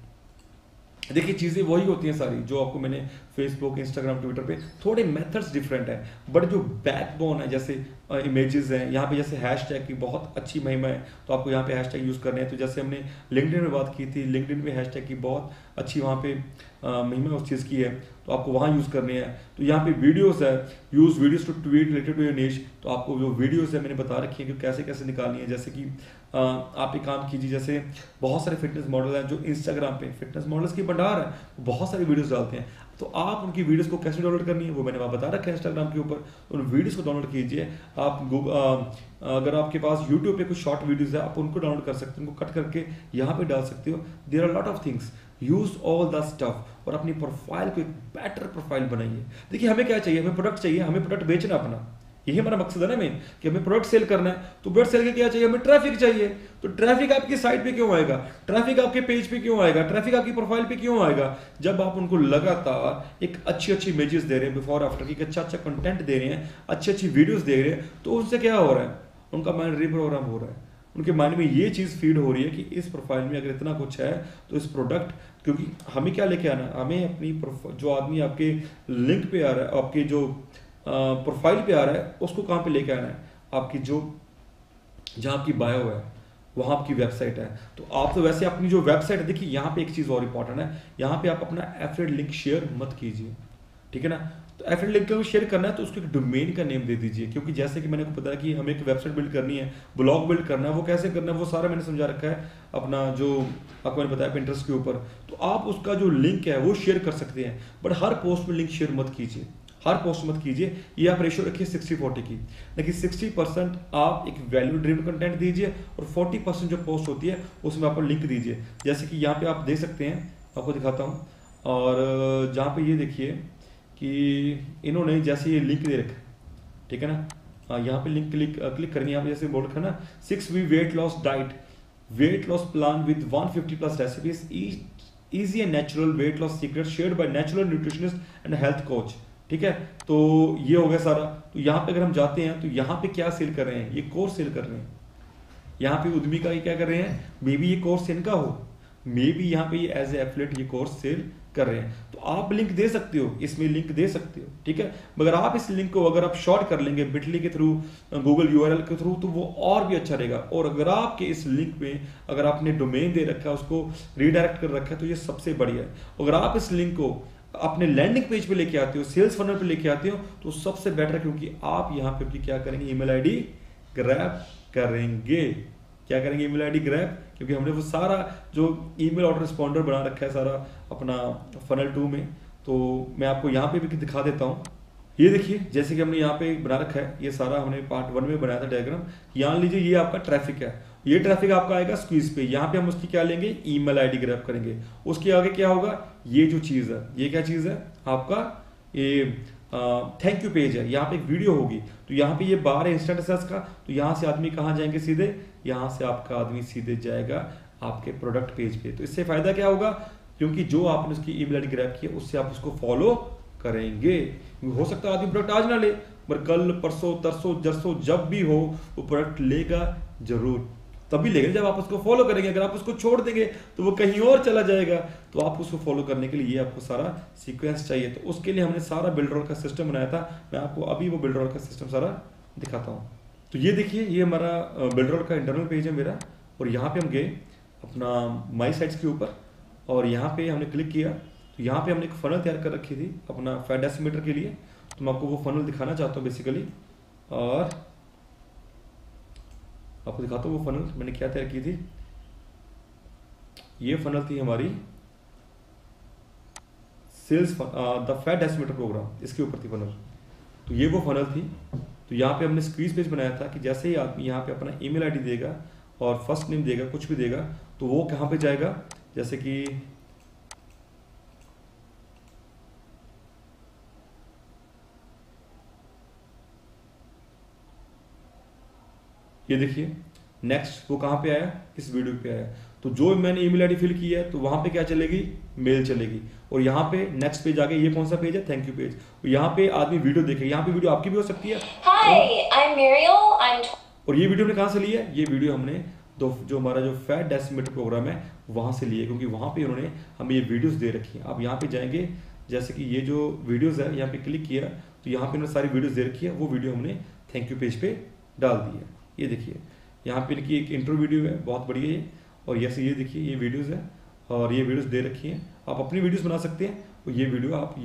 देखिए चीज़ें वही होती हैं सारी जो आपको मैंने फेसबुक, इंस्टाग्राम, ट्विटर पे, थोड़े मेथड्स डिफरेंट है, बट जो बैकबोन है, जैसे इमेजेस हैं, यहाँ पे जैसे हैशटैग की बहुत अच्छी महिमा है, तो आपको यहाँ पे हैशटैग यूज़ करने हैं। तो जैसे हमने लिंक्डइन में बात की थी, लिंक्डइन पे हैशटैग की बहुत अच्छी वहाँ पे महिमा उस चीज़ की है, तो आपको वहाँ यूज़ करने हैं। तो यहाँ पे वीडियोस है, use videos to tweet related to your niche. तो आपको जो वीडियोस है मैंने बता रखी है कि कैसे कैसे निकालनी है। जैसे कि आप एक काम कीजिए, जैसे बहुत सारे फिटनेस मॉडल हैं जो इंस्टाग्राम पे फिटनेस मॉडल्स की भंडार है, बहुत सारी वीडियोस डालते हैं। तो आप उनकी वीडियोस को कैसे डाउनलोड करनी है वो मैंने वहाँ बता रखा है इंस्टाग्राम के ऊपर। उन वीडियोस को डाउनलोड कीजिए। आप अगर आपके पास यूट्यूब पे कुछ शॉर्ट वीडियोस है, आप उनको डाउनलोड कर सकते हैं, उनको कट करके यहाँ पे डाल सकते हो। There are lot of things, use all the stuff और अपनी प्रोफाइल को एक बेटर प्रोफाइल बनाइए। देखिए हमें क्या चाहिए, हमें प्रोडक्ट चाहिए, हमें प्रोडक्ट बेचना अपना, यही हमारा मकसद है ना मेन, कि हमें प्रोडक्ट सेल करना है। तो प्रोडक्ट सेल के क्या चाहिए, हमें ट्रैफिक चाहिए। तो ट्रैफिक आपकी साइट पे क्यों आएगा, ट्रैफिक आपके पेज पे क्यों आएगा, ट्रैफिक आपकी प्रोफाइल पे क्यों आएगा, जब आप उनको लगातार एक अच्छी अच्छी इमेजेस दे रहे हैं बिफोर आफ्टर की, अच्छा अच्छा कंटेंट दे रहे हैं, अच्छी अच्छी वीडियोस दे रहे हैं। तो उनसे क्या हो रहा है, उनका माइंड रिप्रोग्राम हो रहा है, उनके माइंड में ये चीज़ फीड हो रही है कि इस प्रोफाइल में अगर इतना कुछ है तो इस प्रोडक्ट, क्योंकि हमें क्या लेके आना है, हमें अपनी जो आदमी आपके लिंक पे आ रहा है, आपके जो प्रोफाइल पे आ रहा है, उसको कहाँ पे लेके आना है, आपकी जो जहाँ आपकी बायो है वहाँ आपकी वेबसाइट है। तो आप तो वैसे अपनी जो वेबसाइट है, देखिए यहाँ पे एक चीज़ और इंपॉर्टेंट है, यहाँ पे आप अपना एफिलिएट लिंक शेयर मत कीजिए, ठीक है ना। तो एफिलिएट लिंक को शेयर करना है तो उसको एक डोमेन का नेम दे दीजिए, क्योंकि जैसे कि मैंने को बताया कि हमें एक वेबसाइट बिल्ड करनी है, ब्लॉग बिल्ड करना है, वो कैसे करना है वो सारा मैंने समझा रखा है अपना, जो आपको मैंने बताया पिंटरेस्ट के ऊपर। तो आप उसका जो लिंक है वो शेयर कर सकते हैं, बट हर पोस्ट में लिंक शेयर मत कीजिए, हर पोस्ट मत कीजिए। ये आप रेशियो रखिए 60-40 की, लेकिन 60% आप एक वैल्यू ड्रिवन कंटेंट दीजिए और 40% जो पोस्ट होती है उसमें आप लिंक दीजिए। जैसे कि यहाँ पे आप देख सकते हैं, आपको दिखाता हूँ, और जहाँ पे ये देखिए कि इन्होंने जैसे ये लिंक दे रखा, ठीक है ना, यहाँ पे लिंक क्लिक करनी है, यहाँ पे जैसे बोल रखा है ना, 6 week weight loss diet, weight loss plan with 150+ recipes, easy and natural weight loss secrets shared by natural nutritionist and health coach। ठीक है, तो ये हो गया सारा। तो यहाँ पे अगर हम जाते हैं तो यहाँ पे क्या सेल कर रहे हैं, ये कोर्स सेल कर रहे हैं। यहाँ पे उद्यमी का ये क्या कर रहे हैं, मे बी ये कोर्स इनका हो, मे बी यहाँ पे ये एज ए एफिलिएट ये कोर्स सेल कर रहे हैं। तो आप लिंक दे सकते हो, इसमें लिंक दे सकते हो, ठीक है। मगर आप इस लिंक को अगर आप शॉर्ट कर लेंगे बिटली के थ्रू, गूगल यूआरएल के थ्रू, तो वो और भी अच्छा रहेगा। और अगर आपके इस लिंक में अगर आपने डोमेन दे रखा है, उसको रीडायरेक्ट कर रखा है, तो ये सबसे बढ़िया है। अगर आप इस लिंक को अपने लैंडिंग पेज पे लेके आते हो, सेल्स फनल पे लेके आते हो, तो सबसे बेटर, क्योंकि आप यहाँ पे अपनी क्या करेंगे, ईमेल आईडी ग्रैब करेंगे। क्या करेंगे, ईमेल आईडी ग्रैब, क्योंकि हमने वो सारा जो ईमेल ऑटो रिस्पॉन्डर बना रखा है सारा अपना फनल 2 में। तो मैं आपको यहाँ पे भी दिखा देता हूँ। ये देखिए, जैसे कि हमने यहाँ पे बना रखा है, ये सारा हमने पार्ट 1 में बनाया था डायग्राम। यहाँ लीजिए, ये आपका ट्रैफिक है, ये ट्रैफिक आपका आएगा स्क्वीज पे। यहाँ पे हम उसकी क्या लेंगे, ईमेल आईडी ग्रैब करेंगे। उसके आगे क्या होगा, ये जो चीज़ है, ये क्या चीज़ है आपका, ये थैंक यू पेज है। यहाँ पे एक वीडियो होगी, तो यहाँ पे ये बार है इंस्टेंट एक्सेस का। तो यहाँ से आदमी कहाँ जाएंगे, सीधे यहाँ से आपका आदमी सीधे जाएगा आपके प्रोडक्ट पेज पे। तो इससे फायदा क्या होगा, क्योंकि जो आपने उसकी ईमेल आईडी ग्रैब की है, उससे आप उसको फॉलो करेंगे। हो सकता है आदमी प्रोडक्ट आज ना ले, पर कल परसों तरसों जरसों जब भी हो वो प्रोडक्ट लेगा जरूर। तभी लेगा जब आप उसको फॉलो करेंगे। अगर आप उसको छोड़ देंगे तो वो कहीं और चला जाएगा। तो आप उसको फॉलो करने के लिए ये आपको सारा सीक्वेंस चाहिए। तो उसके लिए हमने सारा बिल्डर का सिस्टम बनाया था। मैं आपको अभी वो बिल्डर का सिस्टम सारा दिखाता हूँ। तो ये देखिए, ये हमारा बिल्डर का इंटरनल पेज है मेरा, और यहाँ पे हम गए अपना माई साइट्स के ऊपर, और यहाँ पे हमने क्लिक किया। तो यहाँ पे हमने एक फनल तैयार कर रखी थी अपना फैट डेसिमीटर के लिए। तो मैं आपको वो फनल दिखाना चाहता हूँ बेसिकली, और आपको दिखाता हूँ वो फनल मैंने क्या तैयार की थी। ये फनल थी हमारी sales the fat decimeter program, इसके ऊपर थी फनल। तो ये वो फनल थी। तो यहाँ पे हमने स्क्वीज पेज बनाया था कि जैसे ही आदमी यहाँ पे अपना ईमेल आईडी देगा और फर्स्ट नेम देगा, कुछ भी देगा, तो वो कहाँ पे जाएगा, जैसे कि ये देखिए नेक्स्ट वो कहाँ पे आया, इस वीडियो पे आया। तो जो मैंने ईमेल आईडी फिल की है, तो वहां पे क्या चलेगी, मेल चलेगी। और यहाँ पे नेक्स्ट पेज आ गया, ये कौन सा पेज है, थैंक यू पेज। तो यहाँ पे आदमी वीडियो देखे, यहाँ पे वीडियो आपकी भी हो सकती है। और ये वीडियो हमने कहाँ से ली है, ये वीडियो हमने जो हमारा जो फैट डेसिमीटर प्रोग्राम है वहां से लिए, क्योंकि वहां पे उन्होंने हमें ये वीडियोस दे रखी हैं। आप यहाँ पे जाएंगे, जैसे कि ये जो वीडियोस है, यहाँ पे क्लिक किया तो यहाँ पे उन्होंने सारी वीडियोस दे रखी है। वो वीडियो हमने थैंक यू पेज पे डाल दी है। ये देखिए, यहाँ पे इनकी एक इंट्रो वीडियो है, बहुत बढ़िया है। और जैसे ये देखिए, ये वीडियोस है और ये वीडियोस दे रखी हैं। आप अपनी वीडियोस बना सकते हैं। और ये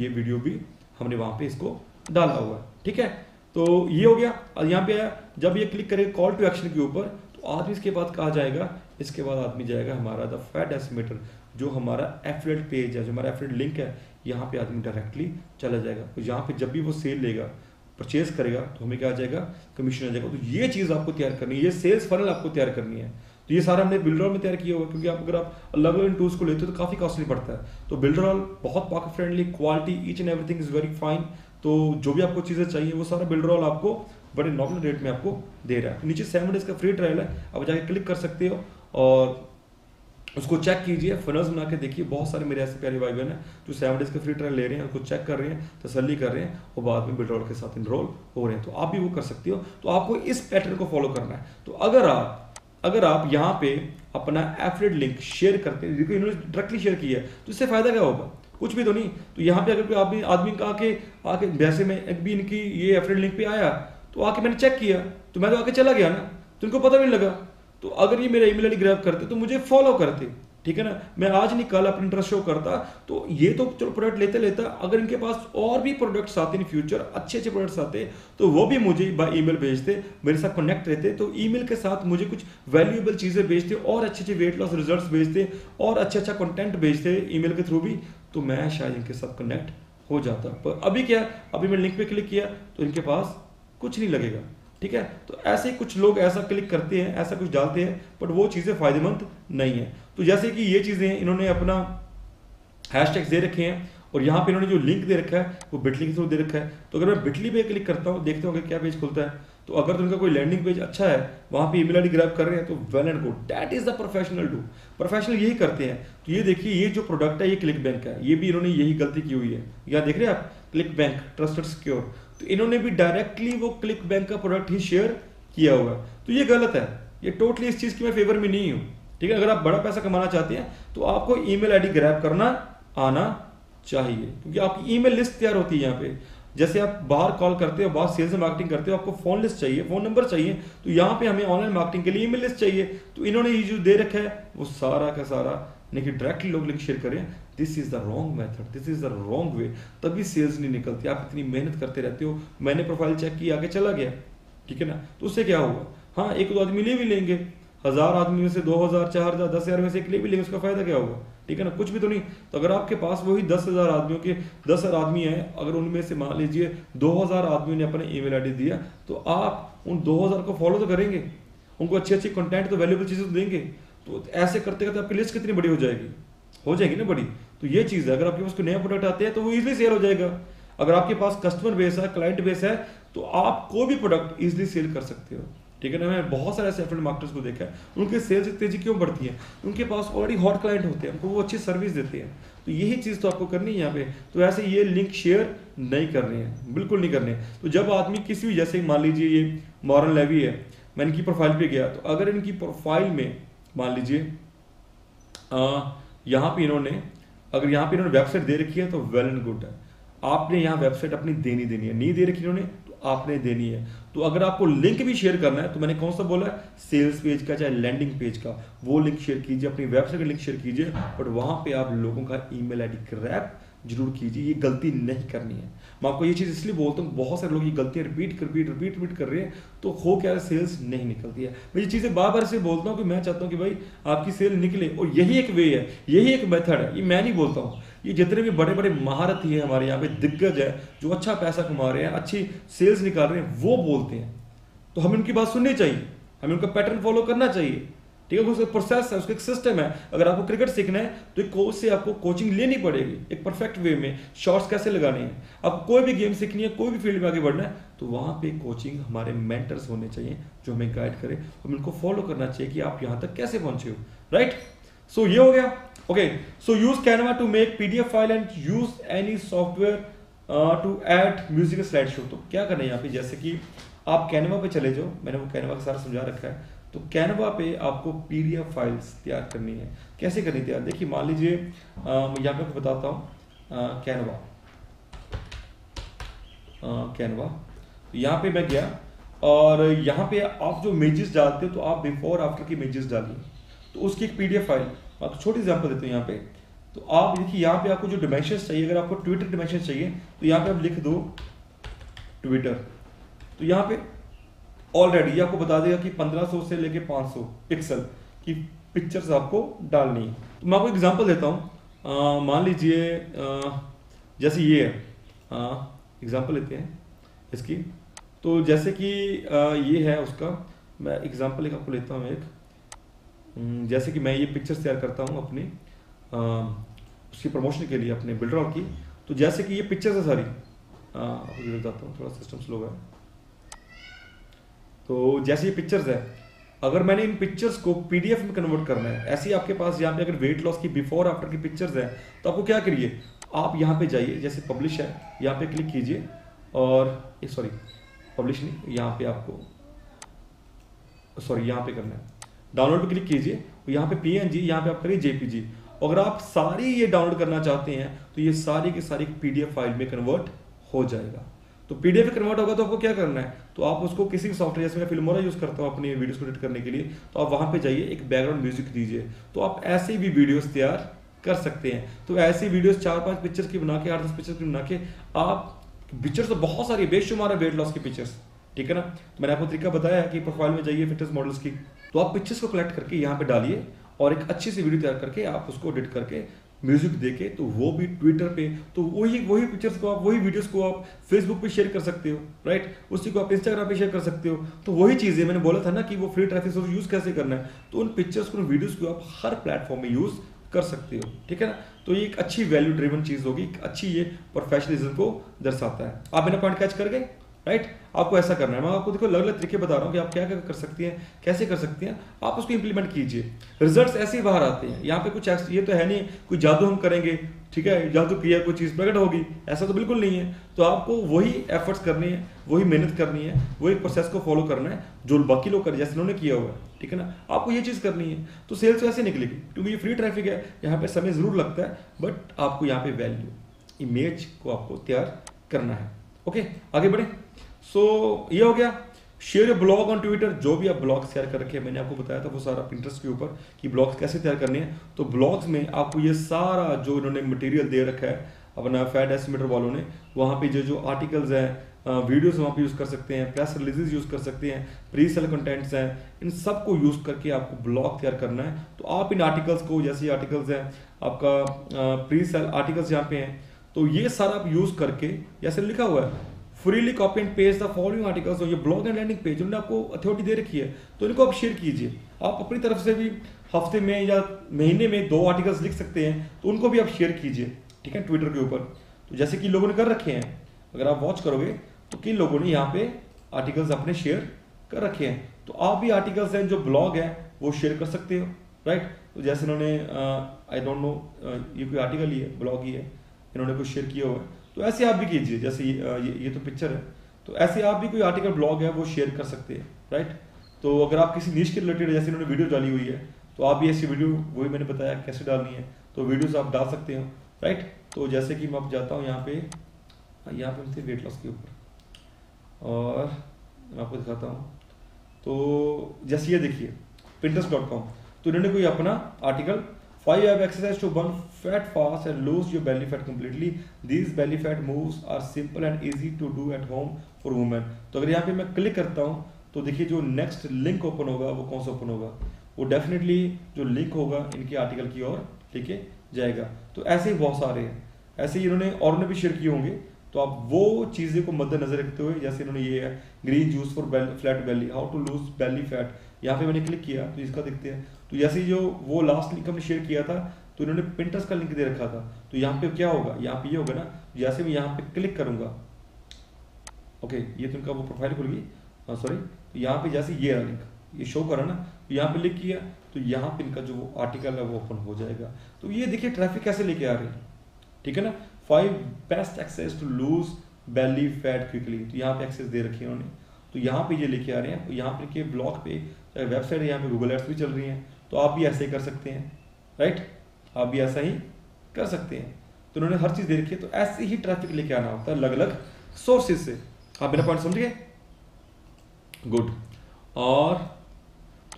वीडियो भी हमने वहाँ पे इसको डाला हुआ है, ठीक है। तो ये हो गया। और यहाँ पे आया, जब ये क्लिक करेगा कॉल टू एक्शन के ऊपर, तो आदमी इसके बाद कहाँ जाएगा, इसके बाद आदमी जाएगा हमारा द फैट डेसिमीटर, जो हमारा एफिलिएट पेज है, जो हमारा एफिलिएट लिंक है, यहाँ पे आदमी डायरेक्टली चला जाएगा। तो यहाँ पे जब भी वो सेल लेगा, परचेज करेगा, तो हमें क्या आ जाएगा, कमीशन आ जाएगा। तो ये चीज़ आपको तैयार करनी है, ये सेल्स फनल आपको तैयार करनी है। तो ये सारा हमने बिल्डरऑल में तैयार किया हुआ, क्योंकि अगर आप अलग अलग टूल्स को लेते हो तो काफ़ी कॉस्टली पड़ता है। तो बिल्डरऑल बहुत pocket friendly, quality each and everything is very fine. तो जो भी आपको चीज़ें चाहिए वो सारा बिल्डरऑल आपको बड़े नॉर्मल रेट में आपको दे रहा है। तो नीचे 7 डेज का फ्री ट्रायल है, आप जाके क्लिक कर सकते हो और उसको चेक कीजिए, फनल्स बना के देखिए। बहुत सारे मेरे ऐसे प्यारे भाई बहन हैं जो 7 डेज का फ्री ट्रायल ले रहे हैं, उसको चेक कर रहे हैं, तसल्ली कर रहे हैं और बाद में बिल्डरऑल के साथ इनरोल हो रहे हैं। तो आप भी वो कर सकते हो। तो आपको इस पैटर्न को फॉलो करना है। तो अगर आप यहाँ पे अपना एफिलिएट लिंक शेयर करते हैं, देखो इन्होंने डायरेक्टली शेयर किया है, तो इससे फायदा क्या होगा, कुछ भी तो नहीं। तो यहाँ पे अगर कोई आदमी का आके वैसे में एक भी इनकी ये एफिलिएट लिंक पे आया, तो आके मैंने चेक किया, तो मैं तो आके चला गया ना, तो इनको पता भी नहीं लगा। तो अगर ये मेरा ईमेल आईडी ग्रैब करते तो मुझे फॉलो करते, ठीक है ना। मैं आज नहीं कल अपनी इंटरेस्ट शो करता। तो ये तो चलो प्रोडक्ट लेते लेता, अगर इनके पास और भी प्रोडक्ट्स आते इन फ्यूचर, अच्छे अच्छे प्रोडक्ट्स आते, तो वो भी मुझे बाय ईमेल भेजते, मेरे साथ कनेक्ट रहते। तो ईमेल के साथ मुझे कुछ वैल्यूएबल चीज़ें भेजते और अच्छे अच्छे वेट लॉस रिजल्ट्स भेजते और अच्छा कंटेंट भेजते ईमेल के थ्रू भी, तो मैं शायद इनके साथ कनेक्ट हो जाता। पर अभी क्या, अभी मैं लिंक पे क्लिक किया तो इनके पास कुछ नहीं लगेगा, ठीक है। तो ऐसे कुछ लोग ऐसा क्लिक करते हैं, ऐसा कुछ डालते हैं, बट वो चीज़ें फायदेमंद नहीं है। तो जैसे कि ये चीज़ें इन्होंने अपना हैशटैग्स दे रखे हैं और यहाँ पे इन्होंने जो लिंक दे रखा है वो बिटली के थ्रू दे रखा है। तो अगर मैं बिटली पे क्लिक करता हूँ, देखते हो क्या पेज खुलता है। तो अगर तो उनका कोई लैंडिंग पेज अच्छा है, वहाँ पे ईमेल आईडी ग्रैब कर रहे हैं, तो well and good, that is the professional do. Professional यही करते हैं। तो ये देखिए, ये जो प्रोडक्ट है ये क्लिक बैंक का है, ये भी इन्होंने यही गलती की हुई है। यहाँ देख रहे हैं आप, क्लिक बैंक ट्रस्टेड सिक्योर, तो इन्होंने भी डायरेक्टली वो क्लिक बैंक का प्रोडक्ट ही शेयर किया हुआ। तो ये गलत है, ये टोटली इस चीज़ की मैं फेवर में नहीं हूँ, ठीक है। अगर आप बड़ा पैसा कमाना चाहते हैं तो आपको ईमेल आईडी ग्रैब करना आना चाहिए, क्योंकि आपकी ईमेल लिस्ट तैयार होती है यहाँ पे। जैसे आप बाहर कॉल करते हो, बाहर सेल्स मार्केटिंग करते हो, आपको फोन लिस्ट चाहिए, फोन नंबर चाहिए, तो यहाँ पे हमें ऑनलाइन मार्केटिंग के लिए ईमेल लिस्ट चाहिए। तो इन्होंने ये जो दे रखा है वो सारा का सारा नहीं, डायरेक्टली लोग लिंक शेयर करें, this is the wrong method, this is the wrong way, तभी सेल्स नहीं निकलती। आप इतनी मेहनत करते रहते हो, मैंने प्रोफाइल चेक की, आगे चला गया, ठीक है ना, तो उससे क्या होगा? हाँ, एक दो आदमी ले भी लेंगे, 1000 आदमी में से 2000, 4000, 10,000 में से एक ले भी लेंगे, उसका फायदा क्या होगा, ठीक है ना, कुछ भी तो नहीं। तो अगर आपके पास वही 10,000 आदमियों के 10,000 आदमी हैं, अगर उनमें से मान लीजिए 2000 आदमियों ने अपने ईमेल आईडी दिया, तो आप उन 2000 को फॉलो तो करेंगे, उनको अच्छी अच्छी कंटेंट तो वैल्यूएबल चीजें तो देंगे। तो ऐसे करते करते आपकी लिस्ट कितनी बड़ी हो जाएगी ना बड़ी। तो ये चीज़ है, अगर आपके पास कोई नया प्रोडक्ट आते हैं तो वो इजीली सेल हो जाएगा। अगर आपके पास कस्टमर बेस है, क्लाइंट बेस है, तो आप कोई भी प्रोडक्ट इजीली सेल कर सकते हो, ठीक है ना। मैंने बहुत सारे ऐसे एफिलिएट मार्केटर्स को देखा है, उनके सेल्स तेजी क्यों बढ़ती है? उनके पास ऑलरेडी हॉट क्लाइंट होते हैं, उनको वो अच्छी सर्विस देते हैं। तो यही चीज़ तो आपको करनी है यहाँ पे। तो ऐसे ये लिंक शेयर नहीं करने हैं, बिल्कुल नहीं करने। तो जब आदमी किसी भी, जैसे मान लीजिए ये मॉरन लेवी है, मैं इनकी प्रोफाइल पे गया, तो अगर इनकी प्रोफाइल में मान लीजिए यहाँ पे इन्होंने, अगर यहाँ पे इन्होंने वेबसाइट दे रखी है तो वेल एंड गुड है, आपने यहाँ वेबसाइट अपनी देनी है। नहीं दे रखी इन्होंने तो आपने देनी है। तो अगर आपको लिंक भी शेयर करना है, तो मैंने कौन सा बोला है, सेल्स पेज का चाहे लैंडिंग पेज का, वो लिंक शेयर कीजिए, अपनी वेबसाइट का लिंक शेयर कीजिए, बट वहां पे आप लोगों का ईमेल आईडी ग्रैब जरूर कीजिए। ये गलती नहीं करनी है। मैं आपको ये चीज़ इसलिए बोलता हूँ, बहुत सारे लोग ये गलतियाँ रिपीट कर रहे हैं, तो हो क्या है, सेल्स नहीं निकलती है। मैं ये चीज़ें बार बार से बोलता हूँ कि मैं चाहता हूँ कि भाई आपकी सेल निकले, और यही एक वे है, यही एक मेथड है। ये मैं नहीं बोलता हूँ, ये जितने भी बड़े बड़े महारथी हैं हमारे यहाँ पे, दिग्गज है, जो अच्छा पैसा कमा रहे हैं, अच्छी सेल्स निकाल रहे हैं, वो बोलते हैं। तो हमें उनकी बात सुननी चाहिए, हमें उनका पैटर्न फॉलो करना चाहिए, ठीक है। उसका प्रोसेस है, उसका एक सिस्टम है। अगर आपको क्रिकेट सीखना है तो एक कोच से आपको कोचिंग लेनी पड़ेगी, एक परफेक्ट वे में शॉट्स कैसे लगाने हैं। आपको कोई भी गेम सीखनी है, कोई भी फील्ड में आगे बढ़ना है, तो वहाँ पे कोचिंग, हमारे मेंटर्स होने चाहिए जो हमें गाइड करें, हमें उनको फॉलो करना चाहिए कि आप यहाँ तक कैसे पहुंचे हो, राइट। सो ये हो गया, okay. So use Canva to make PDF file and use any software to add music slide show. तो क्या करना है यहाँ पे, जैसे कि आप कैनवा पे चले जाओ, मैंने वो कैनवा का सारा समझा रखा है। तो कैनवा पे आपको PDF फाइल्स तैयार करनी है। कैसे करनी तैयार, देखिए मान लीजिए यहाँ पे बताता हूँ, कैनवा यहाँ पे मैं गया, और यहाँ पे आप जो इमेजेस डालते हो, तो आप बिफोर आफ्टर की इमेजेस डालिए, तो उसकी एक PDF फाइल, आपको छोटी एग्जांपल देते हैं यहाँ पे। तो आप देखिए यहाँ पे आपको जो डिमेंशंस चाहिए, अगर आपको ट्विटर डिमेंशंस चाहिए तो यहाँ पे आप लिख दो ट्विटर, तो यहाँ पे ऑलरेडी आपको बता देगा कि 1500 से लेके 500 पिक्सल की पिक्चर्स आपको डालनी है। तो मैं आपको एग्जांपल देता हूँ, मान लीजिए जैसे ये है, एग्जांपल लेते हैं इसकी। तो जैसे कि ये है उसका, मैं एग्जांपल एक आपको लेता हूँ एक, जैसे कि मैं ये पिक्चर्स तैयार करता हूँ अपनी उसकी प्रमोशन के लिए, अपने बिल्डर की। तो जैसे कि ये पिक्चर्स है सारी, आपको बताता हूँ, थोड़ा सिस्टम स्लो है। तो जैसे ये पिक्चर्स है, अगर मैंने इन पिक्चर्स को PDF में कन्वर्ट करना है, ऐसे ही आपके पास यहाँ पे अगर वेट लॉस की बिफोर आफ्टर की पिक्चर्स है, तो आपको क्या करिए, आप यहाँ पे जाइए, जैसे पब्लिश है, यहाँ पे क्लिक कीजिए, और सॉरी पब्लिश नहीं, यहाँ पे आपको यहाँ पे करना है, डाउनलोड पे क्लिक कीजिए, यहाँ पे PNG, यहाँ पे आप करिए JPG। अगर आप सारी ये डाउनलोड करना चाहते हैं तो ये सारी की सारी PDF फाइल में कन्वर्ट हो जाएगा। तो PDF में कन्वर्ट होगा तो आपको क्या करना है, तो आप उसको किसी भी सॉफ्टवेयर, जैसे मैं फिल्मोरा यूज करता हूँ अपनी वीडियोस को एडिट करने के लिए, तो आप वहाँ पे जाइए, एक बैकग्राउंड म्यूजिक दीजिए, तो आप ऐसे भी वीडियोस तैयार कर सकते हैं। तो ऐसी वीडियोस 4-5 पिक्चर्स की बना के, 8-10 पिक्चर्स की बना के, आप पिक्चर्स तो बहुत सारी बेशुमार है वेट लॉस की पिक्चर्स, ठीक है ना। तो मैंने आपको तरीका बताया है कि प्रोफाइल में जाइए फिटनेस मॉडल्स की, तो आप पिक्चर्स को कलेक्ट करके यहाँ पे डालिए, और एक अच्छी सी वीडियो तैयार करके आप उसको एडिट करके म्यूजिक देके, तो वो भी ट्विटर पे, तो वही पिक्चर्स को आप, वही वीडियोस को आप फेसबुक पे शेयर कर सकते हो, राइट। उसी को आप इंस्टाग्राम पे शेयर कर सकते हो। तो वही चीजें मैंने बोला था ना कि वो फ्री ट्रैफिक सोर्स यूज कैसे करना है, तो उन पिक्चर्स को, वीडियोस को आप हर प्लेटफॉर्म में यूज कर सकते हो, ठीक है ना। तो ये एक अच्छी वैल्यू ड्रिवन चीज होगी, अच्छी ये प्रोफेशनलिज्म को दर्शाता है। आप मेरा पॉइंट कैच कर गए? राइट। आपको ऐसा करना है, मैं आपको देखो अलग अलग तरीके बता रहा हूँ कि आप क्या क्या कर सकती हैं, कैसे कर सकती हैं, आप उसको इंप्लीमेंट कीजिए, रिजल्ट्स ऐसे ही बाहर आते हैं। यहाँ पे कुछ ये तो है नहीं कोई जादू हम करेंगे, ठीक है, जादू किया कोई चीज़ प्रकट होगी, ऐसा तो बिल्कुल नहीं है। तो आपको वही एफर्ट्स करनी है, वही मेहनत करनी है, वही प्रोसेस को फॉलो करना है जो बाकी लोग कर जैसे उन्होंने किया हुआ है, ठीक है ना। आपको ये चीज़ करनी है तो सेल्स वैसे निकलेगी, क्योंकि ये फ्री ट्रैफिक है, यहाँ पे समय ज़रूर लगता है, बट आपको यहाँ पे वैल्यू इमेज को आपको तैयार करना है। ओके, आगे बढ़े। सो ये हो गया। Share your blog on Twitter, जो भी आप ब्लॉग शेयर कर रखे हैं, मैंने आपको बताया था वो सारा पिंटरेस्ट के ऊपर कि ब्लॉग्स कैसे तैयार करने हैं। तो ब्लॉग्स में आपको ये सारा जो इन्होंने मटेरियल दे रखा है अपना फैट एस्टिमेटर वालों ने, वहाँ पे जो आर्टिकल्स हैं, वीडियोस वहाँ पे यूज़ कर सकते हैं, प्रेस रिलीजेस यूज़ कर सकते हैं, प्री सेल कंटेंट्स हैं, इन सब को यूज़ करके आपको ब्लॉग तैयार करना है। तो आप इन आर्टिकल्स को, जैसे आर्टिकल्स हैं आपका प्री सेल आर्टिकल्स यहाँ पे हैं, तो ये सारा आप यूज़ करके, जैसे लिखा हुआ है freely copy and paste the following articles, ये ब्लॉग एंड लैंडिंग पेज उन्होंने आपको अथॉरिटी दे रखी है, तो इनको आप शेयर कीजिए। आप अपनी तरफ से भी हफ्ते में या महीने में 2 आर्टिकल्स लिख सकते हैं, तो उनको भी आप शेयर कीजिए, ठीक है, ट्विटर के ऊपर। तो जैसे कि लोगों ने कर रखे हैं, अगर आप वॉच करोगे तो किन लोगों ने यहाँ पे आर्टिकल्स अपने शेयर कर रखे हैं, तो आप भी आर्टिकल्स हैं जो ब्लॉग है वो शेयर कर सकते हो, राइट। तो जैसे इन्होंने आई डोंट नो ये कोई आर्टिकल ही है, ब्लॉग ही है, इन्होंने कुछ शेयर किया हुआ है, तो ऐसे आप भी कीजिए। जैसे ये तो पिक्चर है, तो ऐसे आप भी कोई आर्टिकल ब्लॉग है वो शेयर कर सकते हैं, राइट। तो अगर आप किसी नीश के रिलेटेड, जैसे इन्होंने वीडियो डाली हुई है, तो आप भी ऐसी वीडियो, वही मैंने बताया कैसे डालनी है, तो वीडियोस आप डाल सकते हो, राइट। तो जैसे कि मैं अब जाता हूँ यहाँ पे हम थे वेट लॉस के ऊपर, और मैं आपको दिखाता हूँ। तो जैसे ये देखिए pinterest.com, तो इन्होंने कोई अपना article 5 have exercise to burn fat fast and lose your belly fat completely. These belly fat moves are simple and easy to do at home for women. तो अगर यहाँ पे मैं क्लिक करता हूँ तो देखिए जो नेक्स्ट लिंक ओपन होगा वो कौन सा ओपन होगा, वो डेफिनेटली जो लिंक होगा इनके आर्टिकल की ओर लेके जाएगा। तो ऐसे ही बहुत सारे हैं, ऐसे ही इन्होंने और ने भी शेयर किए होंगे, तो आप वो चीज़ें को मद्देनजर रखते हुए, जैसे इन्होंने ये है green juice for flat belly, how to lose belly fat, यहाँ पे मैंने क्लिक किया तो इसका दिखते हैं। तो जैसे जो वो लास्ट लिंक हमने शेयर किया था, तो इन्होंने पिंटरेस्ट का लिंक दे रखा था, तो यहाँ पे क्या होगा, यहाँ पे ये होगा ना, जैसे मैं यहाँ पे क्लिक करूंगा, ओके, ये तो इनका वो प्रोफाइल खुल गई, सॉरी, तो यहाँ पे जैसे ये रहा लिंक, ये शो करा ना, तो यहाँ पे क्लिक किया तो यहाँ पे इनका जो वो आर्टिकल है वो ओपन हो जाएगा। तो ये देखिए ट्रैफिक कैसे लेके आ रही है, ठीक है ना। 5 best access to lose belly fat quickly, तो यहाँ पे एक्सेस दे रखी है उन्होंने, तो यहाँ पे ये लेके आ रहे हैं। तो यहाँ पे के ब्लॉग पे वेबसाइट है, यहाँ पे गूगल एड्स भी चल रही हैं, तो आप भी ऐसे ही कर सकते हैं, राइट, आप भी ऐसा ही कर सकते हैं। तो उन्होंने हर चीज़ दे रखी है, तो ऐसे ही ट्रैफिक लेके आना होता है अलग अलग सोर्सेज से। आप मेरा पॉइंट समझ गए, गुड। और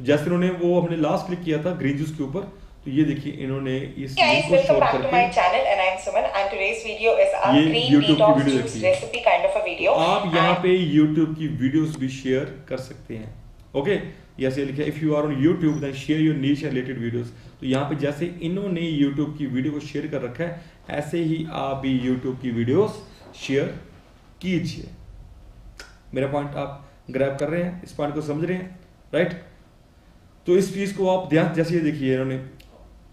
जैसे इन्होंने वो हमने लास्ट क्लिक किया था ग्रीन जूस के ऊपर, तो ये देखिए इन्होंने इस लिंक को शॉर्ट करके ये यूट्यूब की वीडियो देखिए, आप यहाँ पे यूट्यूब की वीडियोस भी शेयर कर सकते हैं, ओके। जैसे लिखा है if you are on YouTube then share your niche related videos, तो यहाँ पे जैसे इन्होंने यूट्यूब की वीडियो को शेयर कर रखा है, ऐसे ही आप भी यूट्यूब की वीडियोस शेयर कीजिए। मेरा पॉइंट आप ग्रैब कर रहे हैं, इस पॉइंट को समझ रहे हैं, राइट। तो इस चीज़ को आप ध्यान, जैसे ये देखिए इन्होंने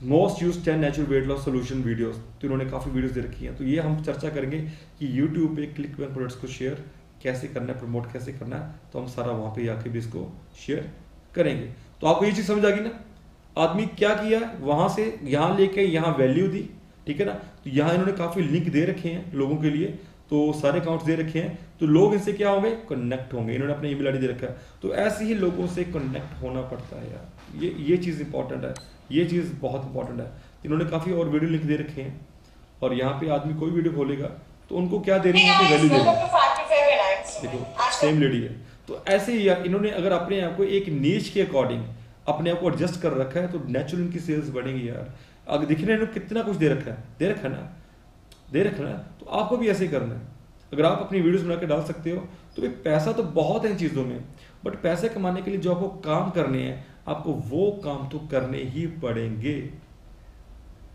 most use 10 natural weight loss solution videos, तो इन्होंने काफ़ी वीडियोस दे रखी हैं। तो ये हम चर्चा करेंगे कि यूट्यूब पे क्लिक वन प्रोडक्ट्स को शेयर कैसे करना है, प्रमोट कैसे करना है, तो हम सारा वहाँ पे जाके भी इसको शेयर करेंगे। तो आपको ये चीज़ समझ आ गई ना, आदमी क्या किया, वहाँ से यहाँ लेके यहाँ वैल्यू दी, ठीक है ना। तो यहाँ इन्होंने काफ़ी लिंक दे रखे हैं लोगों के लिए, तो सारे अकाउंट्स दे रखे हैं, तो लोग इनसे क्या होंगे, कनेक्ट होंगे। इन्होंने अपना ईमेल आईडी दे रखा है, तो ऐसे ही लोगों से कनेक्ट होना पड़ता है यार, ये चीज़ इंपॉर्टेंट है, ये चीज़ बहुत इंपॉर्टेंट है। इन्होंने काफ़ी और वीडियो लिंक दे रखे हैं, और यहाँ पे आदमी कोई वीडियो खोलेगा तो उनको क्या दे रही है, यहाँ पे वैल्यू दे रही है, देखो सेम लेडी है। तो ऐसे ही यार इन्होंने अगर अपने आप को एक नीच के अकॉर्डिंग अपने आप को एडजस्ट कर रखा है, तो नेचुरल इनकी सेल्स बढ़ेंगी यार। अगर देखने इन्होंने कितना कुछ दे रखा है ना, तो आपको भी ऐसे ही करना है। अगर आप अपनी वीडियोस बना के डाल सकते हो, तो पैसा तो बहुत है इन चीज़ों में, बट पैसे कमाने के लिए जो आपको काम करने हैं, आपको वो काम तो करने ही पड़ेंगे।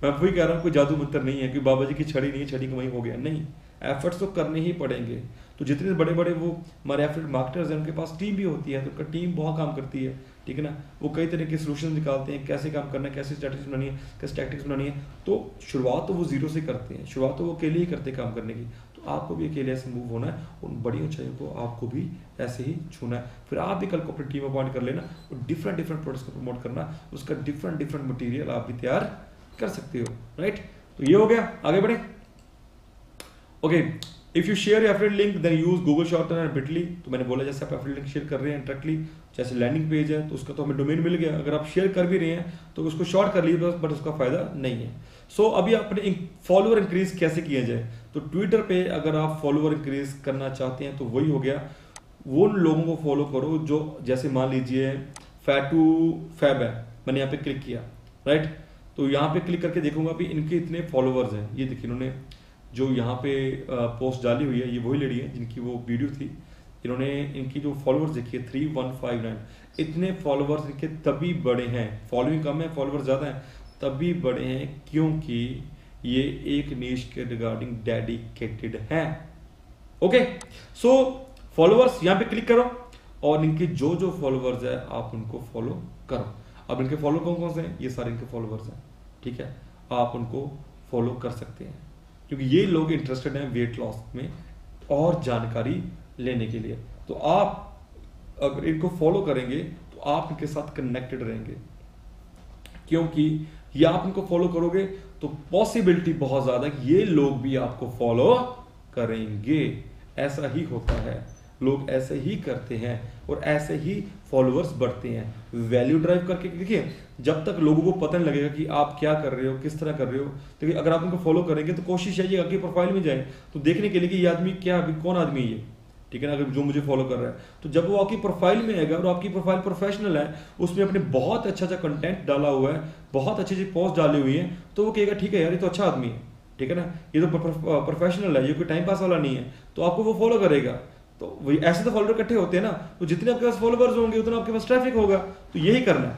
मैं वही कह रहा हूँ, कोई जादू मंत्र नहीं है कि बाबा जी की छड़ी नहीं है, छड़ी कमाई हो गया, नहीं, एफर्ट्स तो करने ही पड़ेंगे। तो जितने बड़े बड़े वो हमारे एफर्ट मार्केटर्स हैं, उनके पास टीम भी होती है, तो उनका टीम बहुत काम करती है, ठीक है ना। वो कई तरह के सोल्यूशन निकालते हैं, कैसे काम करना है, कैसे स्ट्रैटेजी बनानी है, कैसे टैक्टिक्स बनानी है। तो शुरुआत तो वो जीरो से करते हैं, शुरुआत तो वो अकेले ही करते हैं काम करने की। तो आपको भी अकेले ऐसे मूव होना है, उन बड़ी ऊंचाइयों को आपको भी ऐसे ही छूना है। फिर आप भी कल को अपनी टीम अपॉइंट कर लेना और डिफरेंट प्रोडक्ट्स को प्रमोट करना, उसका डिफरेंट मटेरियल आप भी तैयार कर सकते हो, राइट। तो ये हो गया, आगे बढ़े। Okay, if you share affiliate link then use Google shortcut and Bitly. तो मैंने बोला जैसे आप एफिलिएट लिंक शेयर कर रहे हैं डायरेक्टली, जैसे लैंडिंग पेज है तो उसका तो हमें डोमेन मिल गया, अगर आप शेयर कर भी रहे हैं तो उसको शॉर्ट कर लीजिए बट उसका फायदा नहीं है। सो अभी अपने फॉलोअर इंक्रीज कैसे किया जाए, तो ट्विटर पे अगर आप फॉलोअर इंक्रीज करना चाहते हैं तो वही हो गया, वो लोगों को फॉलो करो जो, जैसे मान लीजिए फैटू फैब है, मैंने यहाँ पे क्लिक किया, राइट। तो यहाँ पे क्लिक करके देखूंगा भी इनके इतने फॉलोअर्स हैं। ये देखिए इन्होंने जो यहाँ पे पोस्ट डाली हुई है, ये वही लेडी है जिनकी वो वीडियो थी, इन्होंने इनकी जो फॉलोअर्स देखिए 3159, इतने फॉलोअर्स इनके तभी बड़े हैं, फॉलोइंग कम है फॉलोअर्स ज़्यादा हैं, तभी बड़े हैं क्योंकि ये एक नीश के रिगार्डिंग डेडिकेटेड हैं। ओके, सो फॉलोअर्स यहाँ पे क्लिक करो और इनके जो जो फॉलोअर्स है आप उनको फॉलो करो। अब इनके फॉलो कौन कौन से हैं, ये सारे इनके फॉलोअर्स हैं, ठीक है, आप उनको फॉलो कर सकते हैं क्योंकि ये लोग इंटरेस्टेड हैं वेट लॉस में और जानकारी लेने के लिए। तो आप अगर इनको फॉलो करेंगे तो आप इनके साथ कनेक्टेड रहेंगे, क्योंकि ये आप इनको फॉलो करोगे तो पॉसिबिलिटी बहुत ज्यादा है ये लोग भी आपको फॉलो करेंगे। ऐसा ही होता है, लोग ऐसे ही करते हैं और ऐसे ही फॉलोअर्स बढ़ते हैं, वैल्यू ड्राइव करके। देखिए जब तक लोगों को पता नहीं लगेगा कि आप क्या कर रहे हो, किस तरह कर रहे हो, देखिए अगर आप उनको फॉलो करेंगे तो कोशिश है कि प्रोफाइल में जाए तो देखने के लिए कि ये आदमी क्या, अभी कौन आदमी है ये, ठीक है ना, अगर जो मुझे फॉलो कर रहा है तो जब वो आपकी प्रोफाइल में आएगा और आपकी प्रोफाइल प्रोफेशनल है, उसमें अपने बहुत अच्छा कंटेंट डाला हुआ है, बहुत अच्छी पोस्ट डाली हुई है, तो वो कहेगा ठीक है यार ये तो अच्छा आदमी है, ठीक है ना, ये तो प्रोफेशनल है, ये कोई टाइम पास वाला नहीं है, तो आपको वो फॉलो करेगा। तो वही ऐसे तो फॉलोअर इकट्ठे होते हैं ना, तो जितने आपके पास फॉलोअर्स होंगे उतना आपके पास ट्रैफिक होगा। तो यही करना है,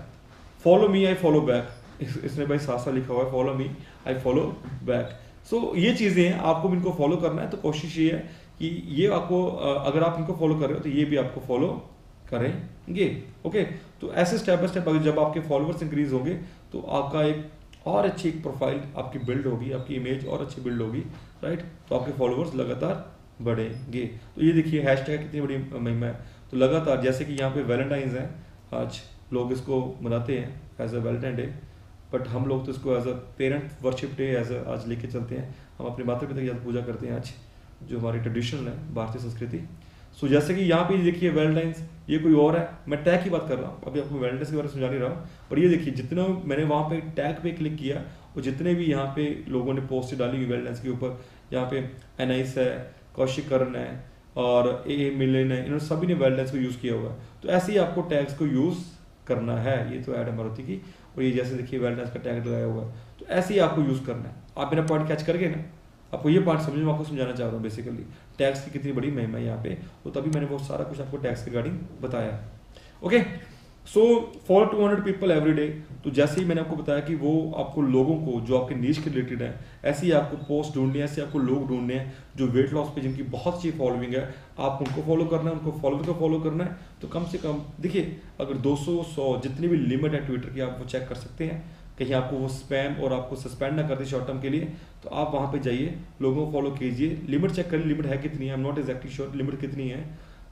follow me I follow back, इसने भाई साथ लिखा हुआ है, follow me I follow back. So ये चीजें हैं, आपको इनको फॉलो करना है। तो कोशिश ये है कि ये आपको अगर आप इनको फॉलो कर रहे हो तो ये भी आपको फॉलो करेंगे। ओके, तो ऐसे स्टेप बाय स्टेप जब आपके फॉलोअर्स इंक्रीज होंगे तो आपका एक और अच्छी एक प्रोफाइल आपकी बिल्ड होगी, आपकी इमेज और अच्छी बिल्ड होगी, राइट। तो आपके फॉलोअर्स लगातार बढ़ेंगे। तो ये देखिए हैशटैग कितनी बड़ी महिमा है। तो लगातार जैसे कि यहाँ पे वैलेंटाइंस है, आज लोग इसको मनाते हैं as a Valentine day, but हम लोग तो इसको as a parent worship day as आज लेके चलते हैं। हम अपने माता पिता की पूजा करते हैं आज, जो हमारी ट्रेडिशनल है भारतीय संस्कृति। सो जैसे कि यहाँ पे देखिए वैलेंटाइंस, ये कोई और है, मैं टैग की बात कर रहा हूँ, अभी आपको वैलेंटाइंस के बारे में समझा नहीं रहा हूँ, पर ये देखिए जितना मैंने वहाँ पे टैग पे क्लिक किया और जितने भी यहाँ पे लोगों ने पोस्ट डाली हुई वैलेंटाइंस के ऊपर, यहाँ पे एनाइस है, कौशिक करण है और ए मिलन है, इन्होंने सभी ने वैलेंटाइंस को यूज़ किया हुआ है। तो ऐसे ही आपको टैग्स को यूज़ करना है। ये तो ऐड है मारुति की, और ये जैसे देखिए वैलेंटाइंस का टैग लगाया हुआ है, तो ऐसे ही आपको यूज़ करना है। आप मेरा पॉइंट कैच करके ना, आपको ये पार्ट समझ में आपको समझाना चाह रहा हूँ बेसिकली टैक्स की कितनी बड़ी महिमा है यहाँ पे, तो तभी मैंने वो सारा कुछ आपको टैक्स के रिगार्डिंग बताया। Okay, so for 200 people every day. तो जैसे ही मैंने आपको बताया कि वो आपको लोगों को जो आपके नीश के रिलेटेड है, ऐसे ही आपको पोस्ट ढूंढनी है, ऐसे आपको लोग ढूंढने हैं जो वेट लॉस पे जिनकी बहुत अच्छी फॉलोइंग है, आप उनको फॉलो करना है, उनको फॉलोअर को फॉलो करना है। तो कम से कम देखिए अगर 200 100 जितनी भी लिमिट है ट्विटर की, आप वो चेक कर सकते हैं, कहीं आपको वो स्पैम और आपको सस्पेंड ना कर दे शॉर्ट टर्म के लिए। तो आप वहाँ पे जाइए, लोगों को फॉलो कीजिए, लिमिट चेक करिए लिमिट है कितनी है, I am not exactly sure limit कितनी है।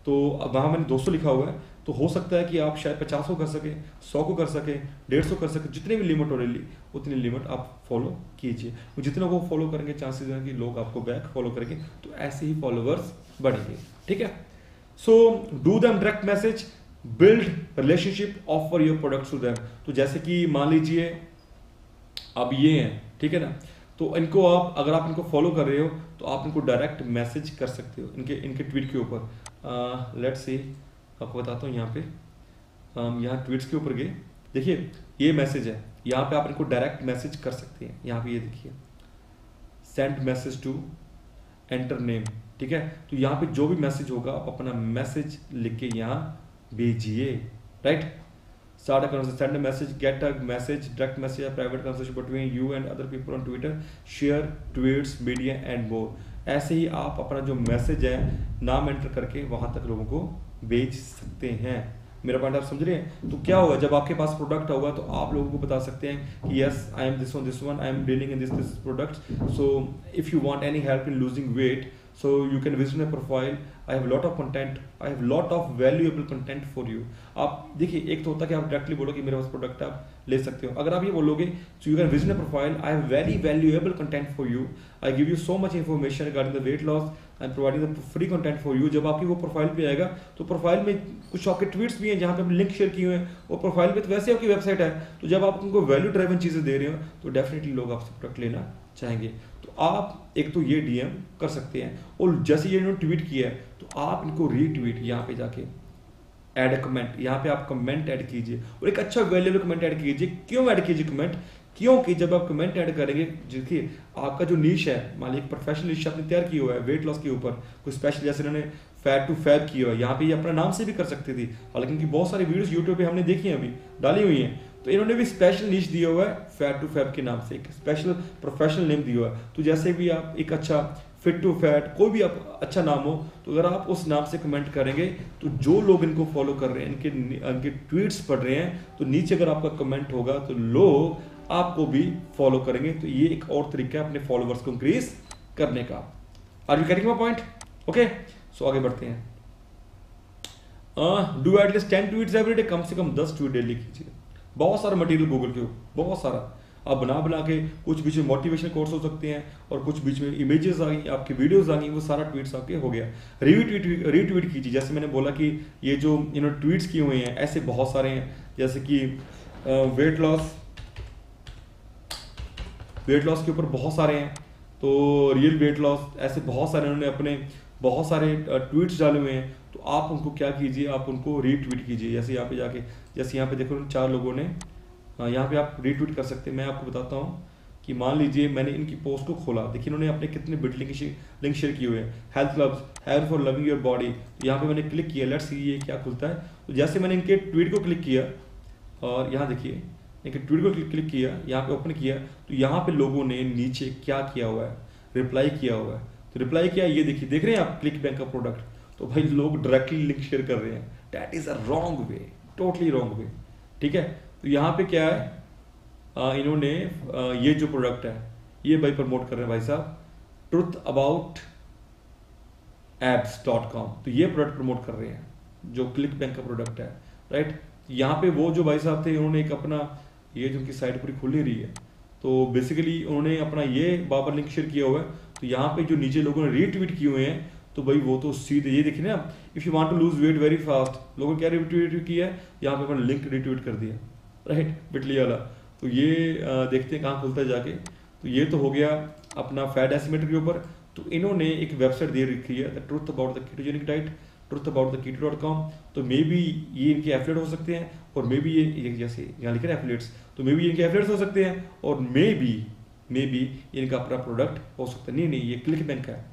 तो अब वहाँ मैंने 200 लिखा हुआ है, तो हो सकता है कि आप शायद 50 को कर सके, 100 को कर सके, 150 कर सके, जितनी भी लिमिट हो रही उतनी लिमिट आप फॉलो कीजिए। जितना वो फॉलो करेंगे चांसेस हैं कि लोग आपको बैक फॉलो करेंगे, तो ऐसे ही फॉलोवर्स बढ़ेंगे, ठीक है। So do them direct message, build relationship, offer your products to them. तो जैसे कि मान लीजिए अब ये हैं, ठीक है ना, तो इनको आप अगर आप इनको फॉलो कर रहे हो तो आप इनको डायरेक्ट मैसेज कर सकते हो इनके ट्वीट के ऊपर। लेट्स सी आपको बताता हूँ, यहाँ पे यहाँ ट्वीट्स के ऊपर गए, देखिए ये मैसेज है, यहाँ पे आप इनको डायरेक्ट मैसेज कर सकते हैं। यहाँ पे ये देखिए send message to enter name, ठीक है। तो यहाँ पे जो भी मैसेज होगा आप अपना मैसेज लिख के यहाँ भेजिए, right. Start a conversation, send a message, get a message, direct message, a private conversation between you and other people on Twitter, share tweets, media and more। ऐसे ही आप अपना जो मैसेज है नाम एंटर करके वहां तक लोगों को भेज सकते हैं। मेरा पॉइंट आप समझ रहे हैं। तो क्या होगा, जब आपके पास प्रोडक्ट होगा तो आप लोगों को बता सकते हैं कि yes I am this one, I am dealing in this product, so if you want any help in losing weight, So you can visit my profile. I have lot of content. I have lot of valuable content for you. आप देखिए, एक तो होता है कि आप directly बोलो कि मेरे पास प्रोडक्ट आप ले सकते हो. अगर आप ये बोलोगे so you can visit my profile. I have very valuable content for you. I give you so much information regarding the weight loss and providing the free content for you. जब आपकी वो प्रोफाइल पे आएगा तो profile में कुछ आपके tweets भी हैं जहाँ पे हमने लिंक शेयर किए हुए हैं. वो प्रोफाइल पे तो वैसे आपकी वेबसाइट है, तो जब आप उनको वैल्यू ड्राइवन चीज़ें दे रहे हो तो डेफिनेटली लोग आपसे प्रोडक्ट लेना चाहेंगे. तो आप एक तो ये डीएम कर सकते हैं, और जैसे ये इन्होंने ट्वीट किया है तो आप इनको रीट्वीट, यहाँ पे जाके ऐड कमेंट, यहाँ पे आप कमेंट ऐड कीजिए और एक अच्छा वैल्यूएबल कमेंट ऐड कीजिए. क्यों ऐड कीजिए कमेंट? क्योंकि जब आप कमेंट ऐड करेंगे, देखिए आपका जो नीश है, मान लीजिए प्रोफेशनल नीश आपने तैयार किया हुआ है वेट लॉस के ऊपर, कोई स्पेशल जैसे इन्होंने फैट टू फैब किया हुआ है, यहाँ पे ये अपना नाम से भी कर सकती थी, हालांकि इनकी बहुत सारी वीडियोस यूट्यूब पे हमने देखी हैं, अभी डाली हुई हैं. तो इन्होंने भी स्पेशल नीश दिया हुआ है फैट टू फैब के नाम से, एक स्पेशल प्रोफेशनल नेम दिया हुआ है. तो जैसे भी आप एक अच्छा फिट टू फैट, कोई भी आप अच्छा नाम हो, तो अगर आप उस नाम से कमेंट करेंगे तो जो लोग इनको फॉलो कर रहे हैं, इनके ट्वीट्स पढ़ रहे हैं, तो नीचे अगर आपका कमेंट होगा तो लोग आपको भी फॉलो करेंगे. तो ये एक और तरीका है अपने फॉलोअर्स को इंक्रीज करने का. Are you getting my point? Okay, so आगे बढ़ते हैं. Do at least 10 tweets every day. कम से कम 10 ट्वीट डेली कीजिए. बहुत सारा मटेरियल गूगल के ऊपर, बहुत सारा आप बना के, कुछ बीच में मोटिवेशनल कोर्स हो सकते हैं और कुछ बीच में इमेजेस आ गई, आपकी वीडियोस आ गई, वो सारा ट्वीट्स आपके हो गया. रीट्वीट कीजिए. जैसे मैंने बोला कि ये जो इन्होंने ट्वीट्स किए हुए हैं, ऐसे बहुत सारे हैं, जैसे कि वेट लॉस के ऊपर बहुत सारे हैं. तो रियल वेट लॉस, ऐसे बहुत सारे उन्होंने अपने बहुत सारे ट्वीट्स डाले हुए हैं. तो आप उनको क्या कीजिए, आप उनको रीट्वीट कीजिए. जैसे यहाँ पे जाके, जैसे यहाँ पे देखो 4 लोगों ने, यहाँ पे आप रीट्वीट कर सकते हैं. मैं आपको बताता हूँ कि मान लीजिए मैंने इनकी पोस्ट को खोला, देखिए इन्होंने अपने कितने बिट लिंक शेयर किए हुए हैं. Health clubs, here for loving your body. तो यहाँ पे मैंने क्लिक किया, लेट्स सी ये क्या खुलता है. तो जैसे मैंने इनके ट्वीट को क्लिक किया, और यहाँ देखिए इनके ट्वीट को क्लिक किया, यहाँ पे ओपन किया, तो यहाँ पे लोगों ने नीचे क्या किया हुआ है, रिप्लाई किया हुआ है. तो रिप्लाई किया, ये देखिए, देख रहे हैं आप क्लिक बैंक का प्रोडक्ट. तो भाई लोग डायरेक्टली लिंक शेयर कर रहे हैं. That is a wrong way, totally wrong way. ठीक है, तो यहाँ पे क्या है, इन्होंने ये जो प्रोडक्ट है ये भाई प्रमोट कर रहे हैं भाई साहब, truthaboutapps.com. तो ये प्रोडक्ट प्रमोट कर रहे हैं जो क्लिक बैंक का प्रोडक्ट है, राइट. यहाँ पे वो जो भाई साहब थे, उन्होंने एक अपना, ये जो उनकी साइट पूरी खुल नहीं रही है, तो बेसिकली उन्होंने अपना ये बाबर लिंक शेयर किया हुआ है. तो यहाँ पे जो नीचे लोगों ने रीट्वीट किए हुए हैं, तो भाई वो तो सीधे ये देखिए ना, if you want to lose weight very fast, लोगों ने क्या रीट्वीट किया है, यहाँ पे अपना लिंक रीट्वीट कर दिया, राइट, बिटली वाला. तो ये देखते हैं कहाँ खुलता है जाके. तो ये तो हो गया अपना फैट एस्टिमेटर के ऊपर. तो इन्होंने एक वेबसाइट दे रखी है, the truth about the ketogenic diet, truthabouttheketo.com. तो मे बी ये इनके एफिलिएट हो सकते हैं, और मे बी ये जैसे यहाँ लिखे हैं एफिलिएट्स, तो मे बी ये इनके एफिलिएट्स हो सकते हैं, और मे बी इनका अपना प्रोडक्ट हो सकता है. नहीं, ये क्लिक बैंक का है,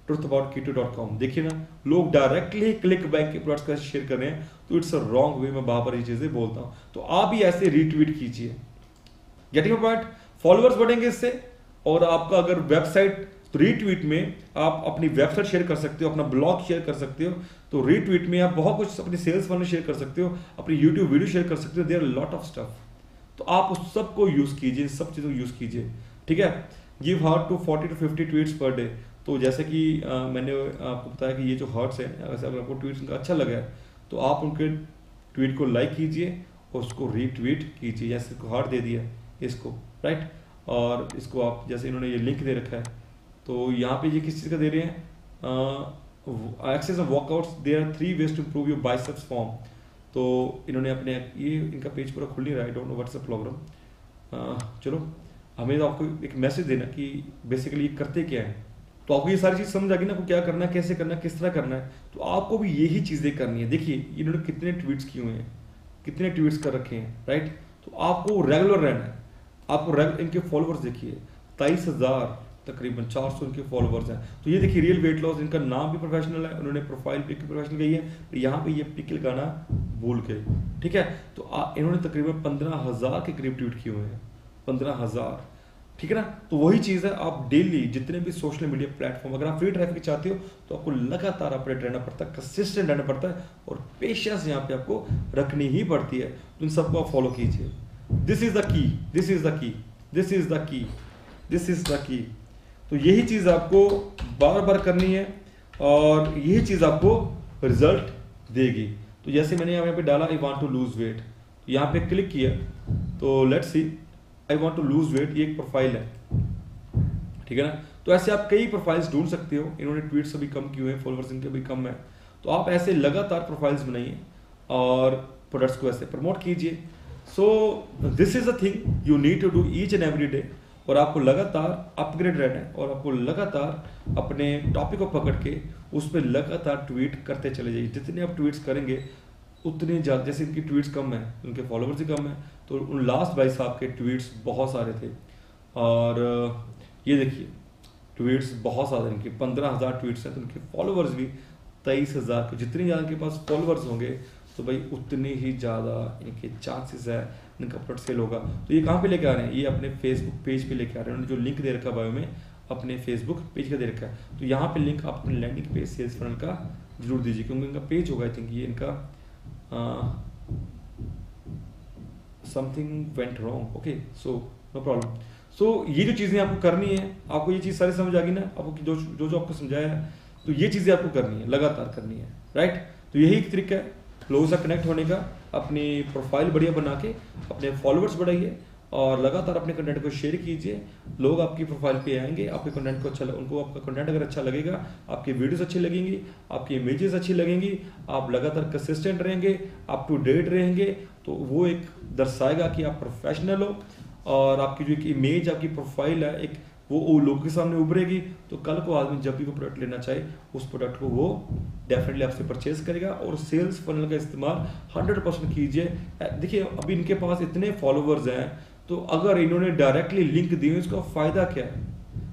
truthaboutketo.com. देखिए ना, लोग डायरेक्टली क्लिक बैंक के प्रोडक्ट्स का शेयर कर रहे हैं. तो इट्स अ रॉन्ग वे. मैं बार बार ये चीजें बोलता हूँ, तो आप भी ऐसे रीट्वीट कीजिए. Getting a point? फॉलोअर्स बढ़ेंगे इससे, और आपका अगर वेबसाइट, तो रीट्वीट में आप अपनी वेबसाइट शेयर कर सकते हो, अपना ब्लॉग शेयर कर सकते हो. तो रीट्वीट में आप बहुत कुछ अपनी सेल्स फनल शेयर कर सकते हो, अपनी यूट्यूब वीडियो शेयर कर सकते हो. There lot of stuff. तो आप उस सब को यूज कीजिए, सब चीज़ों को यूज कीजिए. ठीक है. Give heart to 40 to 50 tweets per day. तो जैसे कि मैंने आपको बताया कि ये जो हार्ट्स है, अगर आपको ट्वीट्स उनका अच्छा लगा है तो आप उनके ट्वीट को लाइक कीजिए और उसको रीट्वीट कीजिए. जैसे इसको हार्ट दे दिया इसको, राइट, और इसको आप, जैसे इन्होंने ये लिंक दे रखा है, तो यहाँ पे ये किस चीज़ का दे रहे हैं, exercise of workouts. There are 3 ways to improve your biceps form. तो इन्होंने अपने, ये इनका पेज पूरा खुल नहीं रहा है, I don't know what's the problem. चलो, हमें तो आपको एक मैसेज देना कि बेसिकली ये करते क्या है. तो आपको ये सारी चीज़ समझ आ गई ना, आपको क्या करना है, कैसे करना है, किस तरह करना है. तो आपको भी यही चीज़ें करनी है. देखिए इन्होंने कितने ट्वीट्स किए हुए हैं, कितने ट्वीट्स कर रखे हैं, राइट. तो आपको रेगुलर रहना है. आपको इनके फॉलोअर्स देखिए 23,000 तकरीबन 400 इनके फॉलोअर्स हैं. तो ये देखिए रियल वेट लॉस, इनका नाम भी प्रोफेशनल है, उन्होंने प्रोफाइल पिक प्रोफेशनल गई है, तो यहाँ पे ये पिक लगाना भूल गए. ठीक है. तो इन्होंने तकरीबन 15,000 के करीब ट्वीट किए हुए हैं, 15,000. ठीक है ना. तो वही चीज़ है, आप डेली जितने भी सोशल मीडिया प्लेटफॉर्म, अगर आप फ्री ट्रैफिक चाहते हो तो आपको लगातार अपडेट रहना पड़ता है, कंसिस्टेंट रहना पड़ता है, और पेशेंस यहाँ पे आपको रखनी ही पड़ती है. तो इन सबको आप फॉलो कीजिए. This is the key, this is the key, this is the key, this is the key. तो यही चीज़ आपको बार बार करनी है और यही चीज़ आपको रिजल्ट देगी। तो जैसे मैंने यहाँ पे डाला I want to lose weight, यहाँ पे क्लिक किया तो let's see I want to lose weight, ये एक प्रोफाइल है, ठीक है ना। तो ऐसे आप कई प्रोफाइल्स ढूंढ सकते हो। इन्होंने ट्वीट्स अभी कम किए हैं, फॉलोअर्स इनके भी कम है, तो आप ऐसे लगातार प्रोफाइल्स बनाइए और प्रोडक्ट्स को ऐसे प्रमोट कीजिए। So this is a thing you need to do each and every day, और आपको लगातार अपग्रेड रहना है और आपको लगातार अपने टॉपिक को पकड़ के उस पर लगातार ट्वीट करते चले जाइए। जितने आप ट्वीट्स करेंगे उतने ज़्यादा, जैसे इनकी ट्वीट्स कम है, उनके फॉलोअर्स ही कम है, तो उन लास्ट भाई साहब के ट्वीट्स बहुत सारे थे और ये देखिए ट्वीट्स बहुत सारे इनके 15,000 ट्वीट्स हैं, तो उनके फॉलोअर्स भी 23,000 के। जितने ज़्यादा इनके पास फॉलोअर्स होंगे तो भाई उतने ही ज़्यादा इनके चांसेस है इनका प्रोडक्ट सेल होगा। तो ये कहाँ पे लेके आ रहे हैं, ये अपने फेसबुक पेज पे लेके आ रहे हैं। उन्होंने जो लिंक दे रखा बायो में अपने फेसबुक पेज का दे रखा है, तो यहाँ पे लिंक आप अपने लैंडिंग पेज सेल्स फनल का जरूर दीजिए, क्योंकि इनका पेज होगा, आई थिंक ये इनका something went wrong, okay so no problem. So ये जो चीज़ें आपको करनी है, आपको ये चीज़ सारी समझ आ गई ना, आपको जो आपको समझाया है, तो ये चीज़ें आपको करनी है, लगातार करनी है, राइट। तो यही एक तरीका है लोगों से कनेक्ट होने का। अपनी प्रोफाइल बढ़िया बना के अपने फॉलोअर्स बढ़ाइए और लगातार अपने कंटेंट को शेयर कीजिए। लोग आपकी प्रोफाइल पे आएंगे, आपके कंटेंट को उनको आपका कंटेंट अगर अच्छा लगेगा, आपकी वीडियोस अच्छी लगेंगी, आपकी इमेजेस अच्छी लगेंगी, आप लगातार कंसिस्टेंट रहेंगे, अप टू डेट रहेंगे, तो वो एक दर्शाएगा कि आप प्रोफेशनल हो और आपकी जो एक इमेज, आपकी प्रोफाइल है, एक वो लोगों के सामने उभरेगी। तो कल को आदमी जब भी वो प्रोडक्ट लेना चाहे उस प्रोडक्ट को वो डेफिनेटली आपसे परचेज करेगा। और सेल्स फनल का इस्तेमाल 100% कीजिए। देखिए अभी इनके पास इतने फॉलोवर्स हैं, तो अगर इन्होंने डायरेक्टली लिंक दिए इसका फायदा क्या है,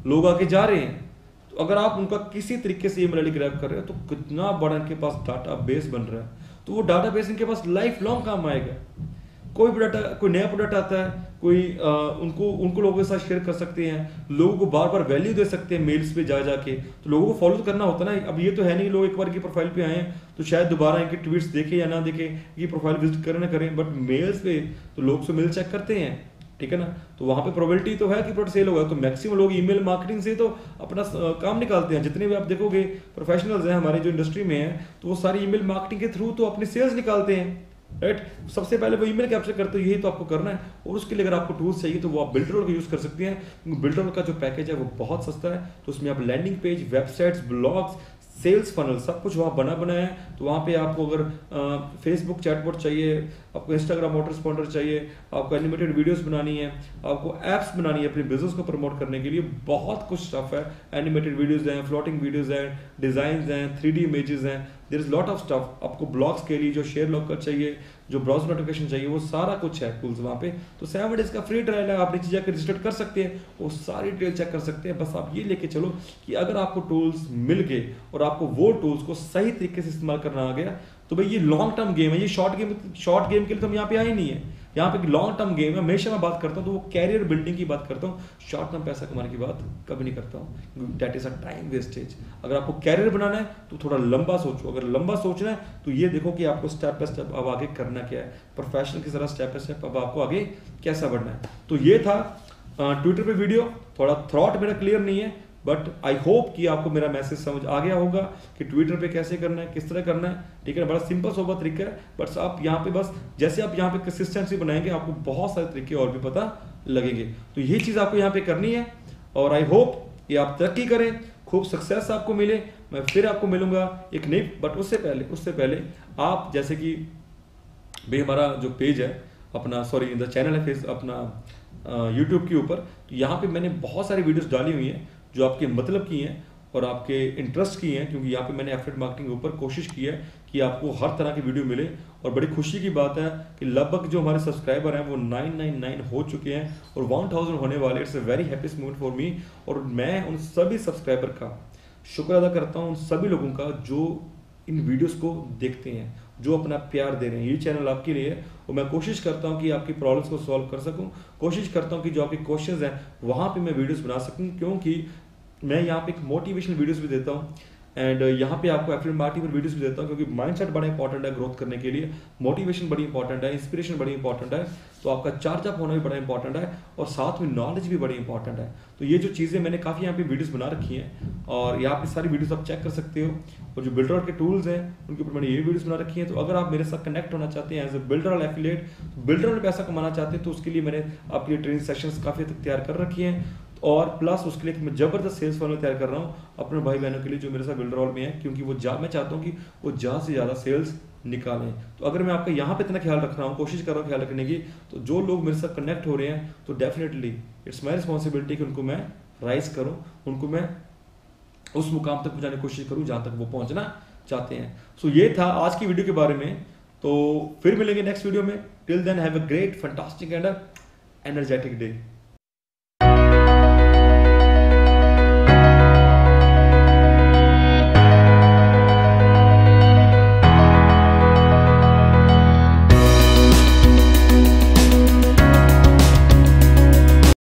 लोग आके जा रहे हैं। तो अगर आप उनका किसी तरीके से ईमेल आईडी ग्रैब कर रहे हो तो कितना बड़ा इनके पास डाटा बेस बन रहा है, तो वो डाटा बेस इनके पास लाइफ लॉन्ग काम आएगा। कोई प्रोडक्ट, कोई नया प्रोडक्ट आता है, कोई उनको लोगों के साथ शेयर कर सकते हैं, लोगों को बार बार वैल्यू दे सकते हैं मेल्स पे जा जाके। तो लोगों को फॉलो तो करना होता है ना। अब ये तो है नहीं लोग एक बार की प्रोफाइल पे आए हैं तो शायद दोबारा इनके ट्वीट्स देखें या ना देखें, ये प्रोफाइल विजिट करें ना करें, बट मेल्स पे तो लोग मेल चेक करते हैं, ठीक है ना। तो वहाँ पे प्रोबेबिलिटी तो है कि प्रोडक्ट सेल होगा। तो मैक्सिमम लोग ईमेल मार्केटिंग से तो अपना काम निकालते हैं। जितने भी आप देखोगे प्रोफेशनल्स हैं हमारे जो इंडस्ट्री में हैं, तो वो सारी ईमेल मार्केटिंग के थ्रू तो अपनी सेल्स निकालते हैं, राइट। सबसे पहले वो ईमेल कैप्चर करते हो, यही तो आपको करना है। और उसके लिए अगर आपको टूल्स चाहिए तो वो आप बिल्डरोल का यूज कर सकते हैं, क्योंकि बिल्डरोल का जो पैकेज है वो बहुत सस्ता है। तो उसमें आप landing page, websites, blogs, sales funnel सब कुछ वहाँ बना है। तो वहाँ पे आपको अगर फेसबुक चैटबॉट चाहिए, आपको इंस्टाग्राम ऑटोस्पॉन्डर चाहिए, आपको एनिमेटेड वीडियोस बनानी है, आपको एप्स बनानी है अपने बिजनेस को प्रमोट करने के लिए, बहुत कुछ स्टफ है। एनिमेटेड वीडियोस हैं, फ्लोटिंग वीडियोस हैं, डिजाइन हैं, 3D इमेजेस हैं, there is lot of stuff. आपको ब्लॉग्स के लिए जो शेयर लॉकर चाहिए, जो ब्राउजर नोटिफिकेशन चाहिए, वो सारा कुछ है टूल्स वहाँ पे। तो 7 डेज का फ्री ट्रायल है, आप नीचे जाकर रजिस्टर कर सकते हैं, वो सारी डिटेल चेक कर सकते हैं। बस आप ये लेके चलो कि अगर आपको टूल्स मिल गए और आपको वो टूल्स को सही तरीके से इस्तेमाल करना आ गया, तो भाई ये लॉन्ग टर्म गेम है। ये शॉर्ट गेम के लिए तो हम यहाँ पे आए नहीं है, यहाँ पे लॉन्ग टर्म गेम है। हमेशा मैं बात करता हूँ तो वो कैरियर बिल्डिंग की बात करता हूँ, शॉर्ट टर्म पैसा कमाने की बात कभी नहीं करता हूँ। That is a time wastage. अगर आपको कैरियर बनाना है तो थोड़ा लंबा सोचो। अगर लंबा सोचना है तो ये देखो कि आपको स्टेप बाय स्टेप अब आगे करना क्या है, प्रोफेशनल की तरह स्टेप बाय स्टेप अब आपको आगे कैसा बढ़ना है। तो ये था ट्विटर पे वीडियो। थोड़ा थॉट मेरा क्लियर नहीं है, बट आई होप कि आपको मेरा मैसेज समझ आ गया होगा कि ट्विटर पे कैसे करना है, किस तरह करना है, ठीक है। बड़ा सिंपल सोबा तरीका है, बट आप यहाँ पे बस जैसे आप यहाँ पे कंसिस्टेंसी बनाएंगे आपको बहुत सारे तरीके और भी पता लगेंगे। तो यही चीज़ आपको यहाँ पे करनी है और आई होप ये आप तरक्की करें, खूब सक्सेस आपको मिले। मैं फिर आपको मिलूंगा एक नई, बट उससे पहले आप जैसे कि भाई हमारा जो पेज है अपना, सॉरी द चैनल है फेस अपना यूट्यूब के ऊपर, तो यहाँ पे मैंने बहुत सारी वीडियोस डाली हुई हैं जो आपके मतलब की हैं और आपके इंटरेस्ट की हैं, क्योंकि यहाँ पे मैंने एफिलिएट मार्केटिंग के ऊपर कोशिश की है कि आपको हर तरह की वीडियो मिले। और बड़ी खुशी की बात है कि लगभग जो हमारे सब्सक्राइबर हैं वो 999 हो चुके हैं और 1000 होने वाले। It's a very happiest moment for me. और मैं उन सभी सब्सक्राइबर का शुक्र अदा करता हूँ, उन सभी लोगों का जो इन वीडियोस को देखते हैं, जो अपना प्यार दे रहे हैं। ये चैनल आपके लिए है और मैं कोशिश करता हूँ कि आपकी प्रॉब्लम्स को सॉल्व कर सकूँ। कोशिश करता हूँ कि जो आपके क्वेश्चंस हैं वहाँ पे मैं वीडियोस बना सकूँ, क्योंकि मैं यहाँ पे एक मोटिवेशनल वीडियोस भी देता हूँ। एंड यहाँ पे आपको एफिलिएट मार्केटिंग पर वीडियोस भी देता हूँ, क्योंकि माइंडसेट बड़ा इंपॉर्टेंट है ग्रोथ करने के लिए, मोटिवेशन बड़ी इंपॉर्टेंट है, इंस्पिरेशन बड़ी इंपॉर्टेंट है, तो आपका चार्ज अप होना भी बड़ा इंपॉर्टेंट है, और साथ में नॉलेज भी बड़ी इंपॉर्टेंट है। तो ये जो चीज़ें मैंने काफ़ी यहाँ पे वीडियोस बना रखी हैं, और यहाँ पे सारी वीडियोस आप चेक कर सकते हो, और जो बिल्डर के टूल्स हैं उनके ऊपर मैंने ये वीडियोस बना रखी हैं। तो अगर आप मेरे साथ कनेक्ट होना चाहते हैं एज ए बिल्डर और एफिलिएट, बिल्डर में पैसा कमाना चाहते हैं, तो उसके लिए मैंने आपके लिए ट्रेनिंग सेशंस काफ़ी तक तैयार कर रखी हैं, और प्लस उसके लिए मैं जबरदस्त सेल्स फनल तैयार कर रहा हूँ अपने भाई बहनों के लिए जो मेरे साथ बिल्डर रोल में है, क्योंकि मैं चाहता हूँ कि वो ज़्यादा से ज़्यादा सेल्स निकालें। तो अगर मैं आपका यहाँ पे इतना ख्याल रख रहा हूँ, कोशिश कर रहा हूँ ख्याल रखने की, तो जो लोग मेरे साथ कनेक्ट हो रहे हैं, तो डेफिनेटली इट्स माई रिस्पॉन्सिबिलिटी कि उनको मैं राइज करूँ, उनको मैं उस मुकाम तक पहुँचाने की कोशिश करूँ जहाँ तक वो पहुँचना चाहते हैं। सो ये था आज की वीडियो के बारे में, तो फिर मिलेंगे नेक्स्ट वीडियो में। Till then have a great fantastic and energetic day.